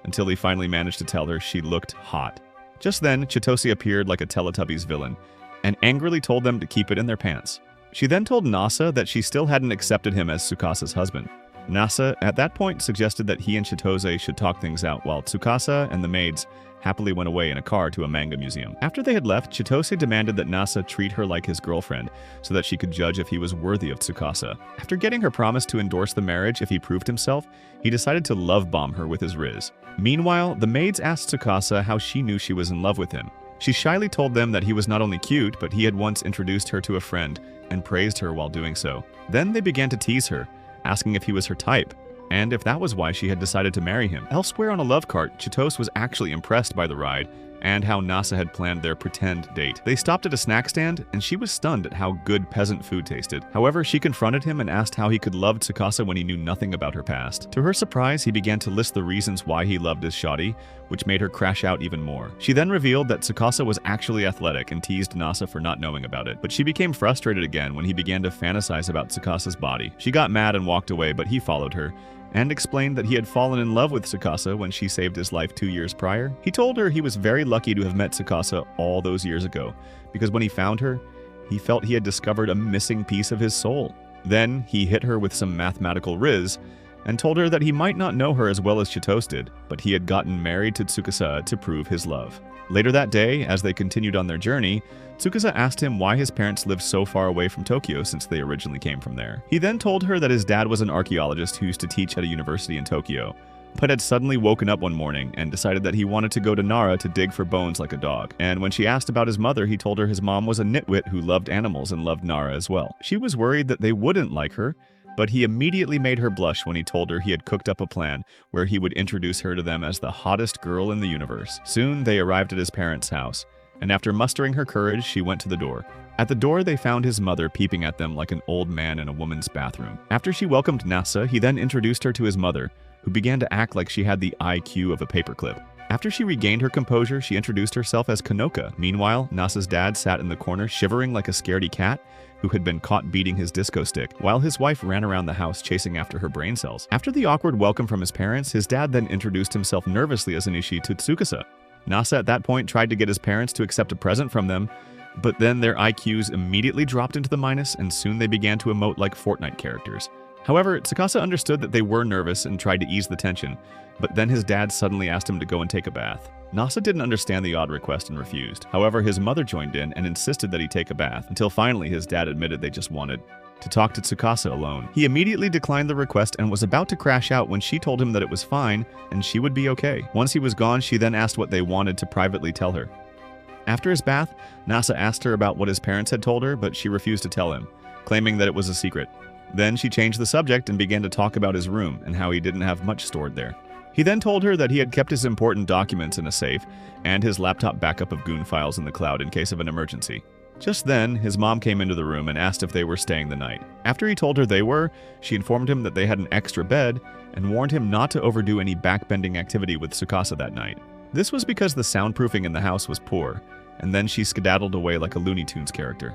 A: until he finally managed to tell her she looked hot. Just then, Chitose appeared like a Teletubbies villain, and angrily told them to keep it in their pants. She then told Nasa that she still hadn't accepted him as Tsukasa's husband. Nasa, at that point, suggested that he and Chitose should talk things out, while Tsukasa and the maids happily went away in a car to a manga museum. After they had left, Chitose demanded that Nasa treat her like his girlfriend so that she could judge if he was worthy of Tsukasa. After getting her promise to endorse the marriage if he proved himself, he decided to love bomb her with his riz. Meanwhile, the maids asked Tsukasa how she knew she was in love with him. She shyly told them that he was not only cute, but he had once introduced her to a friend and praised her while doing so. Then they began to tease her, asking if he was her type, and if that was why she had decided to marry him. Elsewhere on a love cart, Chitose was actually impressed by the ride and how Nasa had planned their pretend date. They stopped at a snack stand, and she was stunned at how good peasant food tasted. However, she confronted him and asked how he could love Tsukasa when he knew nothing about her past. To her surprise, he began to list the reasons why he loved his shoddy, which made her crash out even more. She then revealed that Tsukasa was actually athletic and teased Nasa for not knowing about it, but she became frustrated again when he began to fantasize about Tsukasa's body. She got mad and walked away, but he followed her, and explained that he had fallen in love with Tsukasa when she saved his life 2 years prior. He told her he was very lucky to have met Tsukasa all those years ago, because when he found her, he felt he had discovered a missing piece of his soul. Then he hit her with some mathematical riz, and told her that he might not know her as well as Chitose did, but he had gotten married to Tsukasa to prove his love. Later that day, as they continued on their journey, Tsukasa asked him why his parents lived so far away from Tokyo since they originally came from there. He then told her that his dad was an archaeologist who used to teach at a university in Tokyo, but had suddenly woken up one morning and decided that he wanted to go to Nara to dig for bones like a dog. And when she asked about his mother, he told her his mom was a nitwit who loved animals and loved Nara as well. She was worried that they wouldn't like her, but he immediately made her blush when he told her he had cooked up a plan where he would introduce her to them as the hottest girl in the universe. Soon, they arrived at his parents' house, and after mustering her courage, she went to the door. At the door, they found his mother peeping at them like an old man in a woman's bathroom. After she welcomed Nasa, he then introduced her to his mother, who began to act like she had the IQ of a paperclip. After she regained her composure, she introduced herself as Kanoka. Meanwhile, Nasa's dad sat in the corner shivering like a scaredy cat who had been caught beating his disco stick, while his wife ran around the house chasing after her brain cells. After the awkward welcome from his parents, his dad then introduced himself nervously as Anishi to Tsukasa. Nasa at that point tried to get his parents to accept a present from them, but then their IQs immediately dropped into the minus, and soon they began to emote like Fortnite characters. However, Tsukasa understood that they were nervous and tried to ease the tension, but then his dad suddenly asked him to go and take a bath. Nasa didn't understand the odd request and refused. However, his mother joined in and insisted that he take a bath, until finally his dad admitted they just wanted to talk to Tsukasa alone. He immediately declined the request and was about to crash out when she told him that it was fine and she would be okay. Once he was gone, she then asked what they wanted to privately tell her. After his bath, Nasa asked her about what his parents had told her, but she refused to tell him, claiming that it was a secret. Then she changed the subject and began to talk about his room and how he didn't have much stored there. He then told her that he had kept his important documents in a safe and his laptop backup of goon files in the cloud in case of an emergency. Just then, his mom came into the room and asked if they were staying the night. After he told her they were, she informed him that they had an extra bed and warned him not to overdo any backbending activity with Tsukasa that night. This was because the soundproofing in the house was poor, and then she skedaddled away like a Looney Tunes character.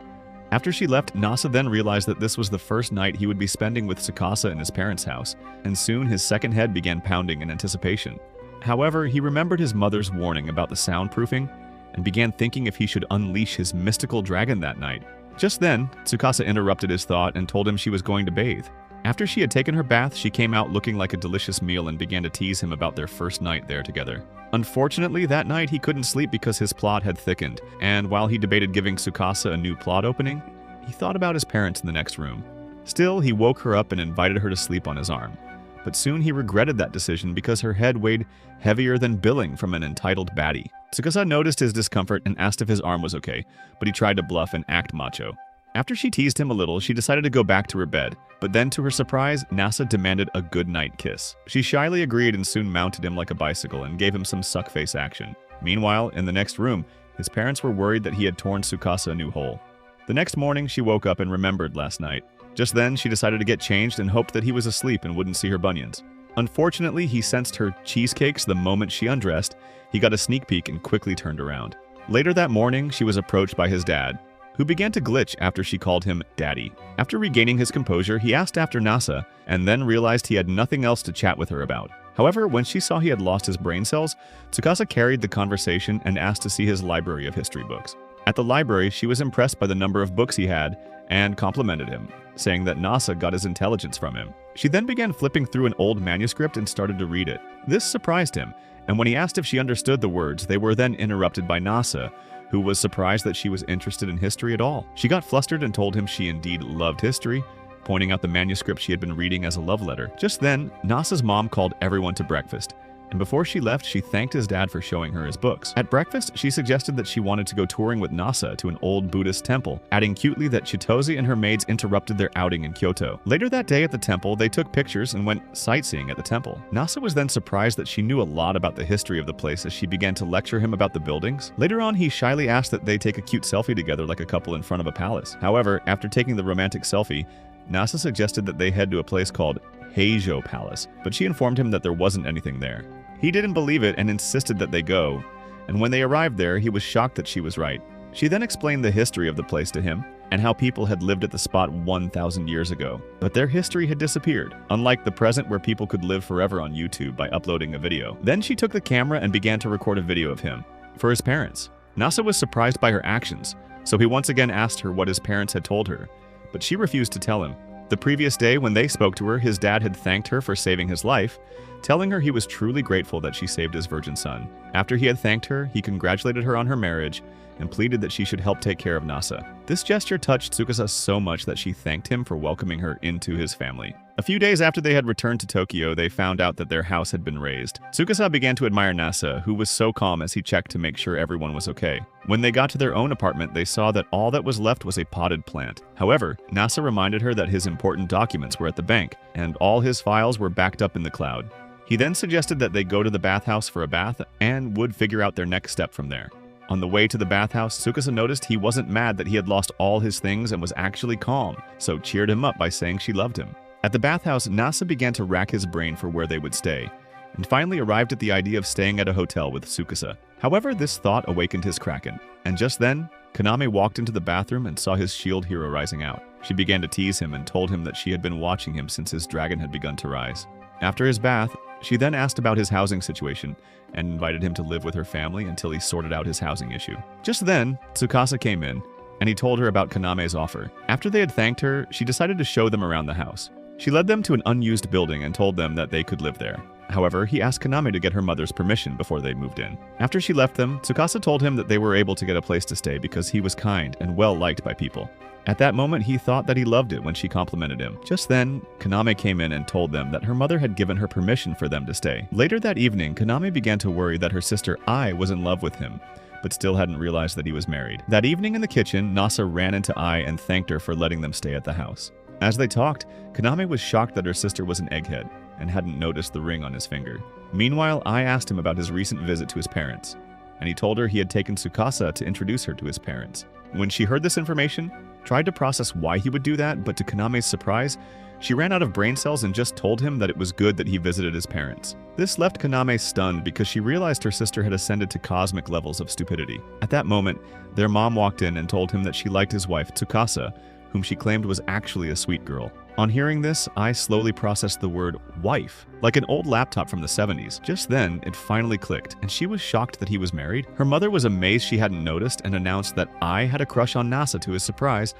A: After she left, Nasa then realized that this was the first night he would be spending with Tsukasa in his parents' house, and soon his second head began pounding in anticipation. However, he remembered his mother's warning about the soundproofing and began thinking if he should unleash his mystical dragon that night. Just then, Tsukasa interrupted his thought and told him she was going to bathe. After she had taken her bath, she came out looking like a delicious meal and began to tease him about their first night there together. Unfortunately, that night he couldn't sleep because his plot had thickened, and while he debated giving Tsukasa a new plot opening, he thought about his parents in the next room. Still, he woke her up and invited her to sleep on his arm. But soon he regretted that decision because her head weighed heavier than billing from an entitled baddie. Tsukasa noticed his discomfort and asked if his arm was okay, but he tried to bluff and act macho. After she teased him a little, she decided to go back to her bed, but then to her surprise, Nasa demanded a goodnight kiss. She shyly agreed and soon mounted him like a bicycle and gave him some suck-face action. Meanwhile, in the next room, his parents were worried that he had torn Tsukasa a new hole. The next morning, she woke up and remembered last night. Just then, she decided to get changed and hoped that he was asleep and wouldn't see her bunions. Unfortunately, he sensed her cheesecakes the moment she undressed. He got a sneak peek and quickly turned around. Later that morning, she was approached by his dad, who began to glitch after she called him Daddy. After regaining his composure, he asked after Nasa, and then realized he had nothing else to chat with her about. However, when she saw he had lost his brain cells, Tsukasa carried the conversation and asked to see his library of history books. At the library, she was impressed by the number of books he had and complimented him, saying that Nasa got his intelligence from him. She then began flipping through an old manuscript and started to read it. This surprised him, and when he asked if she understood the words, they were then interrupted by Nasa, who was surprised that she was interested in history at all. She got flustered and told him she indeed loved history, pointing out the manuscript she had been reading as a love letter. Just then, Nasa's mom called everyone to breakfast, and before she left, she thanked his dad for showing her his books. At breakfast, she suggested that she wanted to go touring with Nasa to an old Buddhist temple, adding cutely that Chitose and her maids interrupted their outing in Kyoto. Later that day at the temple, they took pictures and went sightseeing at the temple. Nasa was then surprised that she knew a lot about the history of the place as she began to lecture him about the buildings. Later on, he shyly asked that they take a cute selfie together like a couple in front of a palace. However, after taking the romantic selfie, Nasa suggested that they head to a place called Heijo Palace, but she informed him that there wasn't anything there. He didn't believe it and insisted that they go, and when they arrived there, he was shocked that she was right. She then explained the history of the place to him and how people had lived at the spot 1,000 years ago, but their history had disappeared, unlike the present where people could live forever on YouTube by uploading a video. Then she took the camera and began to record a video of him for his parents. Nasa was surprised by her actions, so he once again asked her what his parents had told her, but she refused to tell him. The previous day, when they spoke to her, his dad had thanked her for saving his life, telling her he was truly grateful that she saved his virgin son. After he had thanked her, he congratulated her on her marriage and pleaded that she should help take care of Nasa. This gesture touched Tsukasa so much that she thanked him for welcoming her into his family. A few days after they had returned to Tokyo, they found out that their house had been razed. Tsukasa began to admire Nasa, who was so calm as he checked to make sure everyone was okay. When they got to their own apartment, they saw that all that was left was a potted plant. However, Nasa reminded her that his important documents were at the bank, and all his files were backed up in the cloud. He then suggested that they go to the bathhouse for a bath and would figure out their next step from there. On the way to the bathhouse, Tsukasa noticed he wasn't mad that he had lost all his things and was actually calm, so cheered him up by saying she loved him. At the bathhouse, Nasa began to rack his brain for where they would stay, and finally arrived at the idea of staying at a hotel with Tsukasa. However, this thought awakened his kraken, and just then, Kaname walked into the bathroom and saw his shield hero rising out. She began to tease him and told him that she had been watching him since his dragon had begun to rise. After his bath, She then asked about his housing situation and invited him to live with her family until he sorted out his housing issue. Just then, Tsukasa came in, and he told her about Kaname's offer. After they had thanked her, she decided to show them around the house. She led them to an unused building and told them that they could live there. However, he asked Kaname to get her mother's permission before they moved in. After she left them, Tsukasa told him that they were able to get a place to stay because he was kind and well-liked by people. At that moment, he thought that he loved it when she complimented him. Just then, Kaname came in and told them that her mother had given her permission for them to stay. Later that evening, Kaname began to worry that her sister Ai was in love with him, but still hadn't realized that he was married. That evening in the kitchen, Nasa ran into Ai and thanked her for letting them stay at the house. As they talked, Kaname was shocked that her sister was an egghead and hadn't noticed the ring on his finger. Meanwhile, Ai asked him about his recent visit to his parents, and he told her he had taken Tsukasa to introduce her to his parents. When she heard this information, tried to process why he would do that, but to Kaname's surprise, she ran out of brain cells and just told him that it was good that he visited his parents. This left Kaname stunned because she realized her sister had ascended to cosmic levels of stupidity. At that moment, their mom walked in and told him that she liked his wife, Tsukasa, whom she claimed was actually a sweet girl. On hearing this, I slowly processed the word wife, like an old laptop from the 70s. Just then, it finally clicked, and she was shocked that he was married. Her mother was amazed she hadn't noticed and announced that I had a crush on Nasa to his surprise,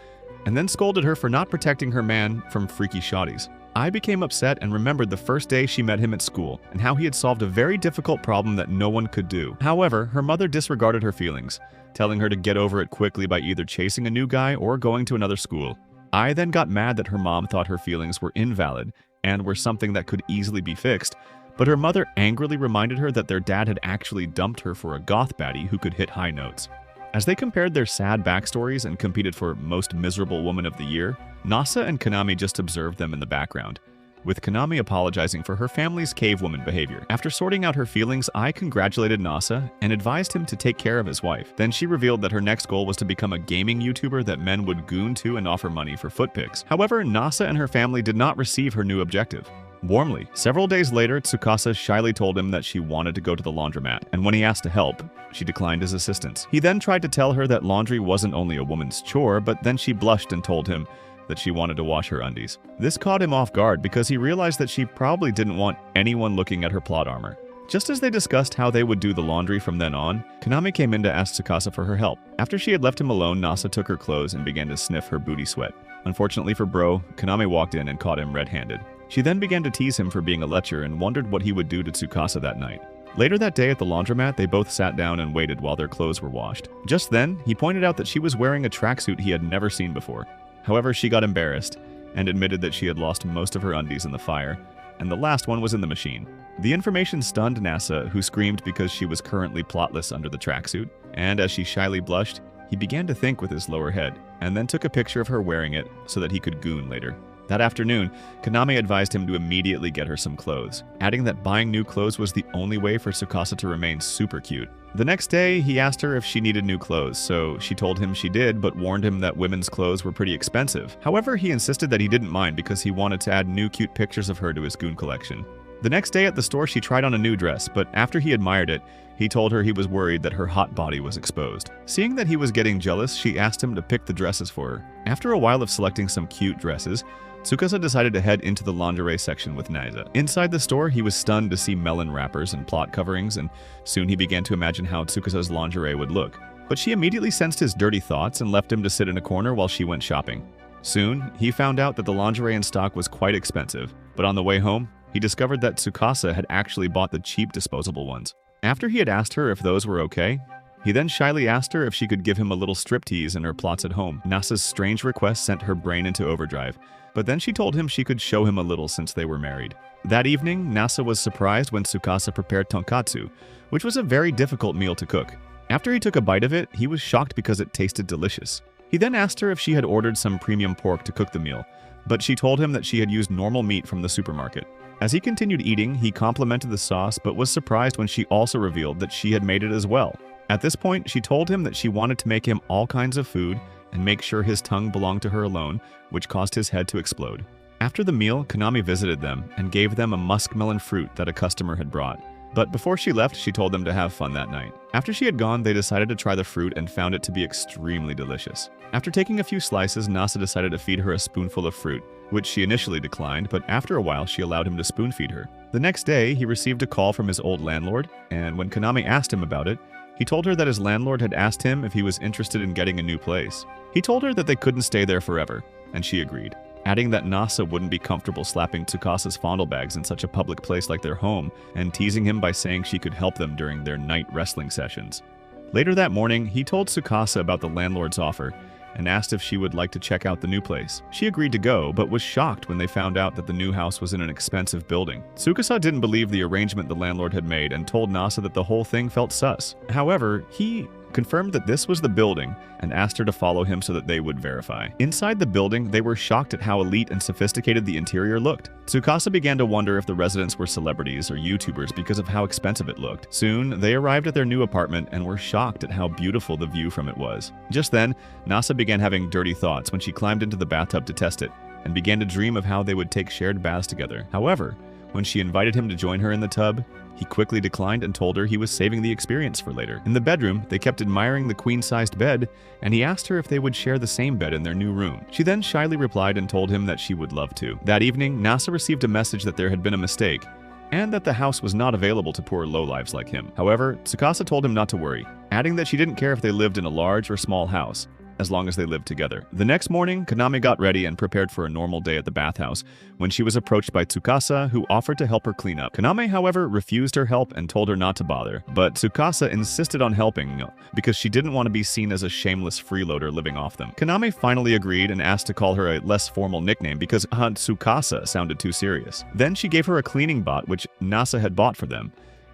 A: and then scolded her for not protecting her man from freaky shotties. I became upset and remembered the first day she met him at school and how he had solved a very difficult problem that no one could do. However, her mother disregarded her feelings, telling her to get over it quickly by either chasing a new guy or going to another school. I then got mad that her mom thought her feelings were invalid and were something that could easily be fixed, but her mother angrily reminded her that their dad had actually dumped her for a goth baddie who could hit high notes. As they compared their sad backstories and competed for Most Miserable Woman of the Year, Nasa and Kaname just observed them in the background, with Kaname apologizing for her family's cavewoman behavior. After sorting out her feelings, I congratulated Nasa and advised him to take care of his wife. Then she revealed that her next goal was to become a gaming YouTuber that men would goon to and offer money for foot pics. However, Nasa and her family did not receive her new objective warmly. Several days later, Tsukasa shyly told him that she wanted to go to the laundromat, and when he asked to help, she declined his assistance. He then tried to tell her that laundry wasn't only a woman's chore, but then she blushed and told him that she wanted to wash her undies. This caught him off guard because he realized that she probably didn't want anyone looking at her plot armor. Just as they discussed how they would do the laundry from then on, Kaname came in to ask Tsukasa for her help. After she had left him alone, Nasa took her clothes and began to sniff her booty sweat. Unfortunately for Bro, Kaname walked in and caught him red-handed. She then began to tease him for being a lecher and wondered what he would do to Tsukasa that night. Later that day at the laundromat, they both sat down and waited while their clothes were washed. Just then, he pointed out that she was wearing a tracksuit he had never seen before. However, she got embarrassed and admitted that she had lost most of her undies in the fire, and the last one was in the machine. The information stunned Nasa, who screamed because she was currently plotless under the tracksuit, and as she shyly blushed, he began to think with his lower head, and then took a picture of her wearing it so that he could goon later. That afternoon, Kaname advised him to immediately get her some clothes, adding that buying new clothes was the only way for Tsukasa to remain super cute. The next day, he asked her if she needed new clothes, so she told him she did, but warned him that women's clothes were pretty expensive. However, he insisted that he didn't mind because he wanted to add new cute pictures of her to his goon collection. The next day at the store, she tried on a new dress, but after he admired it, he told her he was worried that her hot body was exposed. Seeing that he was getting jealous, she asked him to pick the dresses for her. After a while of selecting some cute dresses, Tsukasa decided to head into the lingerie section with Naiza. Inside the store, he was stunned to see melon wrappers and plot coverings, and soon he began to imagine how Tsukasa's lingerie would look. But she immediately sensed his dirty thoughts and left him to sit in a corner while she went shopping. Soon, he found out that the lingerie in stock was quite expensive, but on the way home, he discovered that Tsukasa had actually bought the cheap disposable ones. After he had asked her if those were okay, he then shyly asked her if she could give him a little striptease in her plots at home. Nasa's strange request sent her brain into overdrive, but then she told him she could show him a little since they were married. That evening, Nasa was surprised when Tsukasa prepared tonkatsu, which was a very difficult meal to cook. After he took a bite of it, he was shocked because it tasted delicious. He then asked her if she had ordered some premium pork to cook the meal, but she told him that she had used normal meat from the supermarket. As he continued eating, he complimented the sauce but was surprised when she also revealed that she had made it as well. At this point, she told him that she wanted to make him all kinds of food and make sure his tongue belonged to her alone, which caused his head to explode. After the meal, Kaname visited them and gave them a muskmelon fruit that a customer had brought. But before she left, she told them to have fun that night. After she had gone, they decided to try the fruit and found it to be extremely delicious. After taking a few slices, Nasa decided to feed her a spoonful of fruit, which she initially declined, but after a while she allowed him to spoon feed her. The next day, he received a call from his old landlord, and when Kaname asked him about it, he told her that his landlord had asked him if he was interested in getting a new place. He told her that they couldn't stay there forever, and she agreed, adding that Nasa wouldn't be comfortable slapping Tsukasa's fondle bags in such a public place like their home, and teasing him by saying she could help them during their night wrestling sessions. Later that morning, he told Tsukasa about the landlord's offer, and asked if she would like to check out the new place. She agreed to go, but was shocked when they found out that the new house was in an expensive building. Tsukasa didn't believe the arrangement the landlord had made and told Nasa that the whole thing felt sus. However, he confirmed that this was the building and asked her to follow him so that they would verify. Inside the building, they were shocked at how elite and sophisticated the interior looked. Tsukasa began to wonder if the residents were celebrities or YouTubers because of how expensive it looked. Soon, they arrived at their new apartment and were shocked at how beautiful the view from it was. Just then, Nasa began having dirty thoughts when she climbed into the bathtub to test it and began to dream of how they would take shared baths together. However, when she invited him to join her in the tub, he quickly declined and told her he was saving the experience for later. In the bedroom, they kept admiring the queen-sized bed, and he asked her if they would share the same bed in their new room. She then shyly replied and told him that she would love to. That evening, Nasa received a message that there had been a mistake, and that the house was not available to poor lowlifes like him. However, Tsukasa told him not to worry, adding that she didn't care if they lived in a large or small house, as long as they lived together. The next morning, Kaname got ready and prepared for a normal day at the bathhouse when she was approached by Tsukasa, who offered to help her clean up. Kaname, however, refused her help and told her not to bother, but Tsukasa insisted on helping because she didn't want to be seen as a shameless freeloader living off them. Kaname finally agreed and asked to call her a less formal nickname because Tsukasa sounded too serious. Then she gave her a cleaning bot which Nasa had bought for them,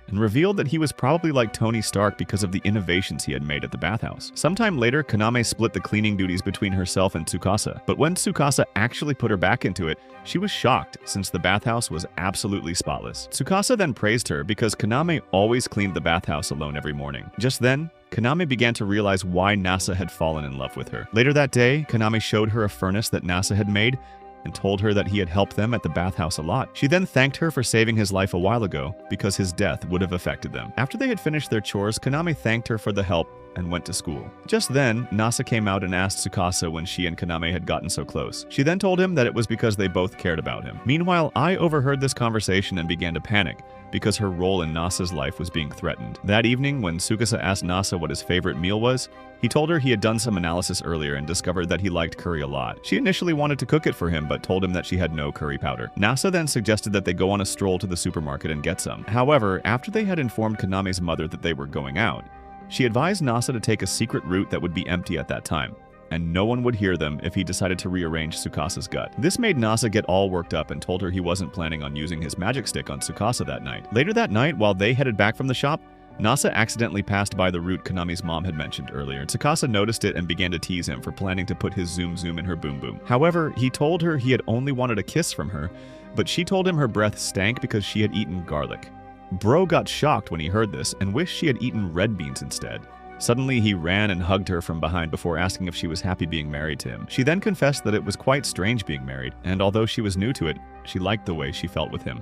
A: and revealed that he was probably like Tony Stark because of the innovations he had made at the bathhouse. Sometime later, Kaname split the cleaning duties between herself and Tsukasa, but when Tsukasa actually put her back into it, she was shocked since the bathhouse was absolutely spotless. Tsukasa then praised her because Kaname always cleaned the bathhouse alone every morning. Just then, Kaname began to realize why Nasa had fallen in love with her. Later that day, Kaname showed her a furnace that Nasa had made and told her that he had helped them at the bathhouse a lot. She then thanked her for saving his life a while ago because his death would have affected them. After they had finished their chores, Kaname thanked her for the help and went to school. Just then, Nasa came out and asked Tsukasa when she and Kaname had gotten so close. She then told him that it was because they both cared about him. Meanwhile, Ai overheard this conversation and began to panic because her role in Nasa's life was being threatened. That evening, when Tsukasa asked Nasa what his favorite meal was, he told her he had done some analysis earlier and discovered that he liked curry a lot. She initially wanted to cook it for him, but told him that she had no curry powder. Nasa then suggested that they go on a stroll to the supermarket and get some. However, after they had informed Kaname's mother that they were going out, she advised Nasa to take a secret route that would be empty at that time, and no one would hear them if he decided to rearrange Tsukasa's gut. This made Nasa get all worked up and told her he wasn't planning on using his magic stick on Tsukasa that night. Later that night, while they headed back from the shop, Nasa accidentally passed by the route Kaname's mom had mentioned earlier. Tsukasa noticed it and began to tease him for planning to put his Zoom Zoom in her Boom Boom. However, he told her he had only wanted a kiss from her, but she told him her breath stank because she had eaten garlic. Bro got shocked when he heard this and wished she had eaten red beans instead. Suddenly, he ran and hugged her from behind before asking if she was happy being married to him. She then confessed that it was quite strange being married, and although she was new to it, she liked the way she felt with him.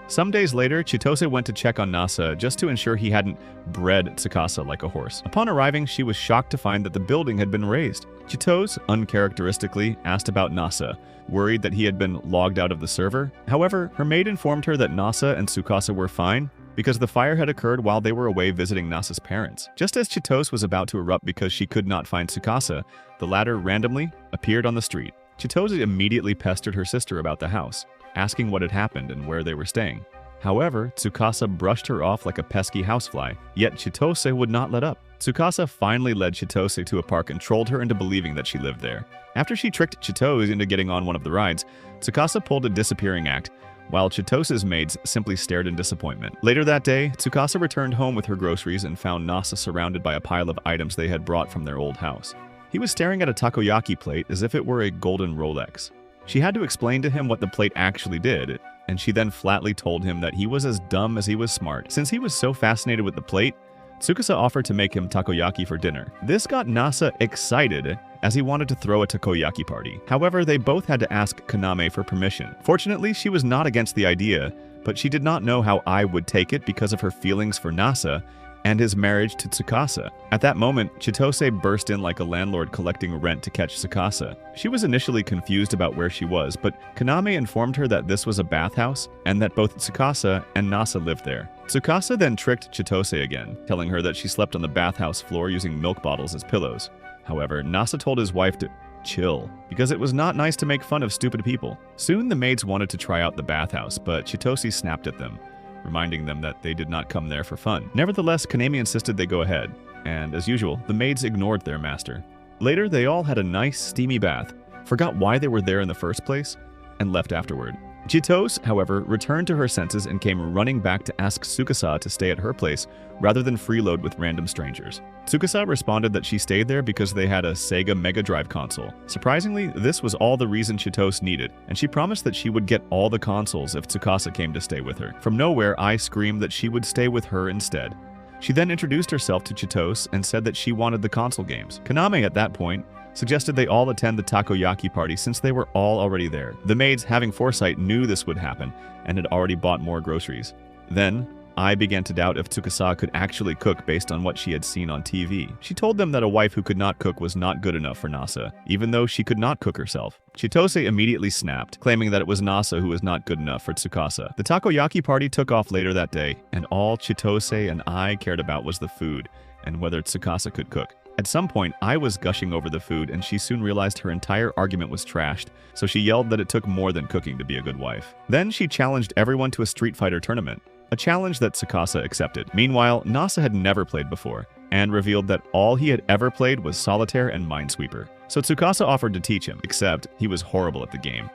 A: Some days later, Chitose went to check on Nasa just to ensure he hadn't bred Tsukasa like a horse. Upon arriving, she was shocked to find that the building had been razed. Chitose, uncharacteristically, asked about Nasa, worried that he had been logged out of the server. However, her maid informed her that Nasa and Tsukasa were fine because the fire had occurred while they were away visiting Nasa's parents. Just as Chitose was about to erupt because she could not find Tsukasa, the latter randomly appeared on the street. Chitose immediately pestered her sister about the house, asking what had happened and where they were staying. However, Tsukasa brushed her off like a pesky housefly, yet Chitose would not let up. Tsukasa finally led Chitose to a park and trolled her into believing that she lived there. After she tricked Chitose into getting on one of the rides, Tsukasa pulled a disappearing act, while Chitose's maids simply stared in disappointment. Later that day, Tsukasa returned home with her groceries and found Nasa surrounded by a pile of items they had brought from their old house. He was staring at a takoyaki plate as if it were a golden Rolex. She had to explain to him what the plate actually did, and she then flatly told him that he was as dumb as he was smart. Since he was so fascinated with the plate, Tsukasa offered to make him takoyaki for dinner. This got Nasa excited as he wanted to throw a takoyaki party. However, they both had to ask Kaname for permission. Fortunately, she was not against the idea, but she did not know how Ai would take it because of her feelings for Nasa and his marriage to Tsukasa. At that moment, Chitose burst in like a landlord collecting rent to catch Tsukasa. She was initially confused about where she was, but Kaname informed her that this was a bathhouse and that both Tsukasa and Nasa lived there. Tsukasa then tricked Chitose again, telling her that she slept on the bathhouse floor using milk bottles as pillows. However, Nasa told his wife to chill, because it was not nice to make fun of stupid people. Soon the maids wanted to try out the bathhouse, but Chitose snapped at them, reminding them that they did not come there for fun. Nevertheless, Kaname insisted they go ahead, and as usual, the maids ignored their master. Later, they all had a nice, steamy bath, forgot why they were there in the first place, and left afterward. Chitose, however, returned to her senses and came running back to ask Tsukasa to stay at her place rather than freeload with random strangers. Tsukasa responded that she stayed there because they had a Sega Mega Drive console. Surprisingly, this was all the reason Chitose needed, and she promised that she would get all the consoles if Tsukasa came to stay with her. From nowhere, Ai screamed that she would stay with her instead. She then introduced herself to Chitose and said that she wanted the console games. Kaname, at that point, suggested they all attend the takoyaki party since they were all already there. The maids, having foresight, knew this would happen and had already bought more groceries. Then, Ai began to doubt if Tsukasa could actually cook based on what she had seen on TV. She told them that a wife who could not cook was not good enough for Nasa, even though she could not cook herself. Chitose immediately snapped, claiming that it was Nasa who was not good enough for Tsukasa. The takoyaki party took off later that day, and all Chitose and Ai cared about was the food and whether Tsukasa could cook. At some point, Ai was gushing over the food, and she soon realized her entire argument was trashed, so she yelled that it took more than cooking to be a good wife. Then she challenged everyone to a Street Fighter tournament, a challenge that Tsukasa accepted. Meanwhile, Nasa had never played before, and revealed that all he had ever played was Solitaire and Minesweeper. So Tsukasa offered to teach him, except he was horrible at the game.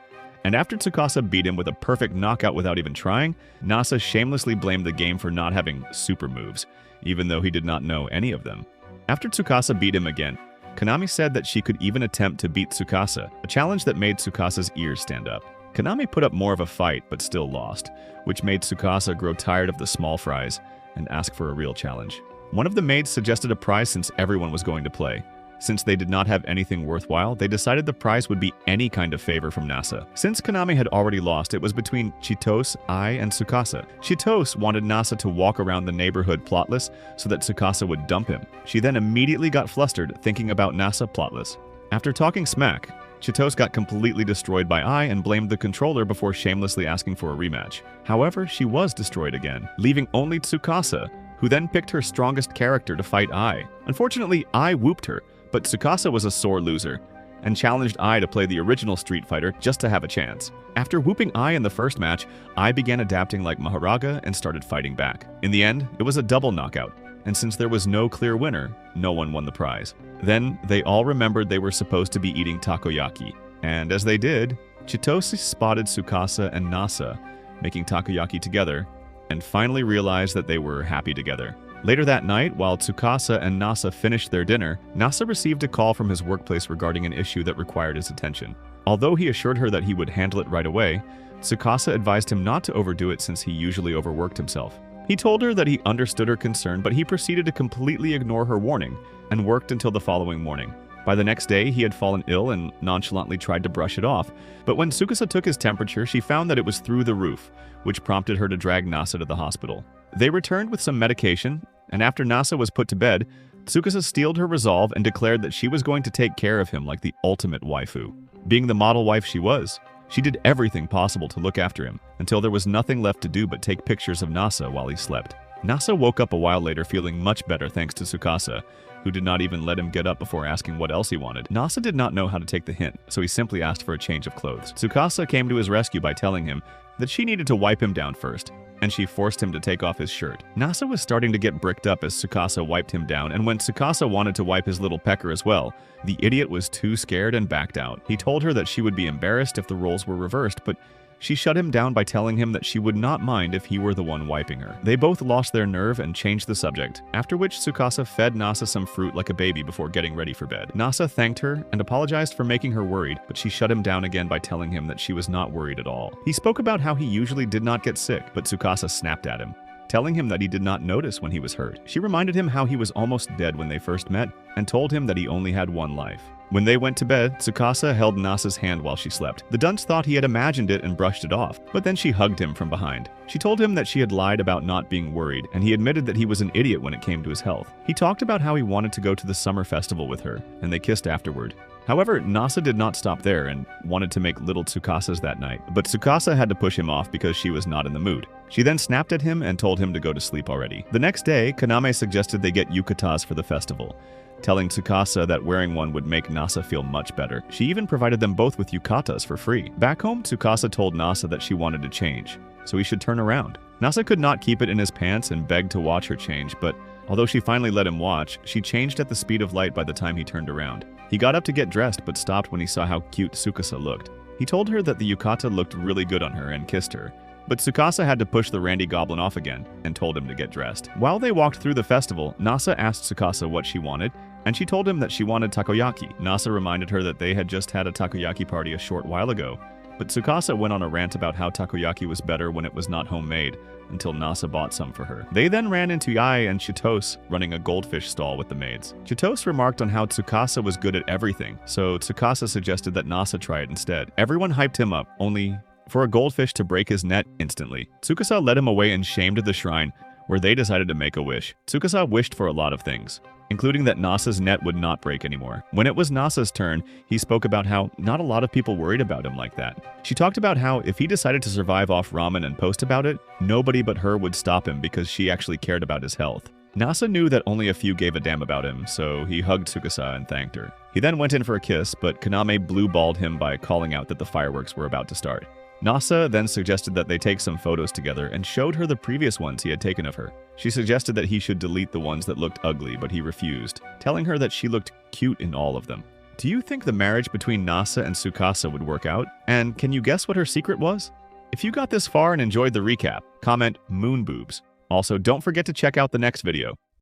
A: And after Tsukasa beat him with a perfect knockout without even trying, Nasa shamelessly blamed the game for not having super moves, even though he did not know any of them. After Tsukasa beat him again, Kaname said that she could even attempt to beat Tsukasa, a challenge that made Tsukasa's ears stand up. Kaname put up more of a fight, but still lost, which made Tsukasa grow tired of the small fries and ask for a real challenge. One of the maids suggested a prize since everyone was going to play. Since they did not have anything worthwhile, they decided the prize would be any kind of favor from Nasa. Since Kaname had already lost, it was between Chitose, Ai, and Tsukasa. Chitose wanted Nasa to walk around the neighborhood plotless so that Tsukasa would dump him. She then immediately got flustered, thinking about Nasa plotless. After talking smack, Chitose got completely destroyed by Ai and blamed the controller before shamelessly asking for a rematch. However, she was destroyed again, leaving only Tsukasa, who then picked her strongest character to fight Ai. Unfortunately, Ai whooped her, but Tsukasa was a sore loser, and challenged Ai to play the original Street Fighter just to have a chance. After whooping Ai in the first match, Ai began adapting like Maharaga and started fighting back. In the end, it was a double knockout, and since there was no clear winner, no one won the prize. Then, they all remembered they were supposed to be eating takoyaki, and as they did, Chitose spotted Tsukasa and Nasa making takoyaki together, and finally realized that they were happy together. Later that night, while Tsukasa and Nasa finished their dinner, Nasa received a call from his workplace regarding an issue that required his attention. Although he assured her that he would handle it right away, Tsukasa advised him not to overdo it since he usually overworked himself. He told her that he understood her concern, but he proceeded to completely ignore her warning and worked until the following morning. By the next day, he had fallen ill and nonchalantly tried to brush it off, but when Tsukasa took his temperature, she found that it was through the roof, which prompted her to drag Nasa to the hospital. They returned with some medication, and after Nasa was put to bed, Tsukasa steeled her resolve and declared that she was going to take care of him like the ultimate waifu. Being the model wife she was, she did everything possible to look after him, until there was nothing left to do but take pictures of Nasa while he slept. Nasa woke up a while later feeling much better thanks to Tsukasa, who did not even let him get up before asking what else he wanted. Nasa did not know how to take the hint, so he simply asked for a change of clothes. Tsukasa came to his rescue by telling him that she needed to wipe him down first, and she forced him to take off his shirt. Nasa was starting to get bricked up as Tsukasa wiped him down, and when Tsukasa wanted to wipe his little pecker as well, the idiot was too scared and backed out. He told her that she would be embarrassed if the roles were reversed, but she shut him down by telling him that she would not mind if he were the one wiping her. They both lost their nerve and changed the subject, after which Tsukasa fed Nasa some fruit like a baby before getting ready for bed. Nasa thanked her and apologized for making her worried, but she shut him down again by telling him that she was not worried at all. He spoke about how he usually did not get sick, but Tsukasa snapped at him, telling him that he did not notice when he was hurt. She reminded him how he was almost dead when they first met, and told him that he only had one life. When they went to bed, Tsukasa held Nasa's hand while she slept. The dunce thought he had imagined it and brushed it off, but then she hugged him from behind. She told him that she had lied about not being worried, and he admitted that he was an idiot when it came to his health. He talked about how he wanted to go to the summer festival with her, and they kissed afterward. However, Nasa did not stop there and wanted to make little Tsukasas that night, but Tsukasa had to push him off because she was not in the mood. She then snapped at him and told him to go to sleep already. The next day, Kaname suggested they get yukatas for the festival, telling Tsukasa that wearing one would make Nasa feel much better. She even provided them both with yukatas for free. Back home, Tsukasa told Nasa that she wanted to change, so he should turn around. Nasa could not keep it in his pants and begged to watch her change, but although she finally let him watch, she changed at the speed of light by the time he turned around. He got up to get dressed but stopped when he saw how cute Tsukasa looked. He told her that the yukata looked really good on her and kissed her. But Tsukasa had to push the Randy Goblin off again and told him to get dressed. While they walked through the festival, Nasa asked Tsukasa what she wanted, and she told him that she wanted takoyaki. Nasa reminded her that they had just had a takoyaki party a short while ago, but Tsukasa went on a rant about how takoyaki was better when it was not homemade, until Nasa bought some for her. They then ran into Yae and Chitose running a goldfish stall with the maids. Chitose remarked on how Tsukasa was good at everything, so Tsukasa suggested that Nasa try it instead. Everyone hyped him up, only for a goldfish to break his net instantly. Tsukasa led him away and shamed the shrine, where they decided to make a wish. Tsukasa wished for a lot of things, including that Nasa's net would not break anymore. When it was Nasa's turn, he spoke about how not a lot of people worried about him like that. She talked about how if he decided to survive off ramen and post about it, nobody but her would stop him because she actually cared about his health. Nasa knew that only a few gave a damn about him, so he hugged Tsukasa and thanked her. He then went in for a kiss, but Kaname blue-balled him by calling out that the fireworks were about to start. Nasa then suggested that they take some photos together and showed her the previous ones he had taken of her. She suggested that he should delete the ones that looked ugly, but he refused, telling her that she looked cute in all of them. Do you think the marriage between Nasa and Tsukasa would work out? And can you guess what her secret was? If you got this far and enjoyed the recap, comment moon boobs. Also, don't forget to check out the next video.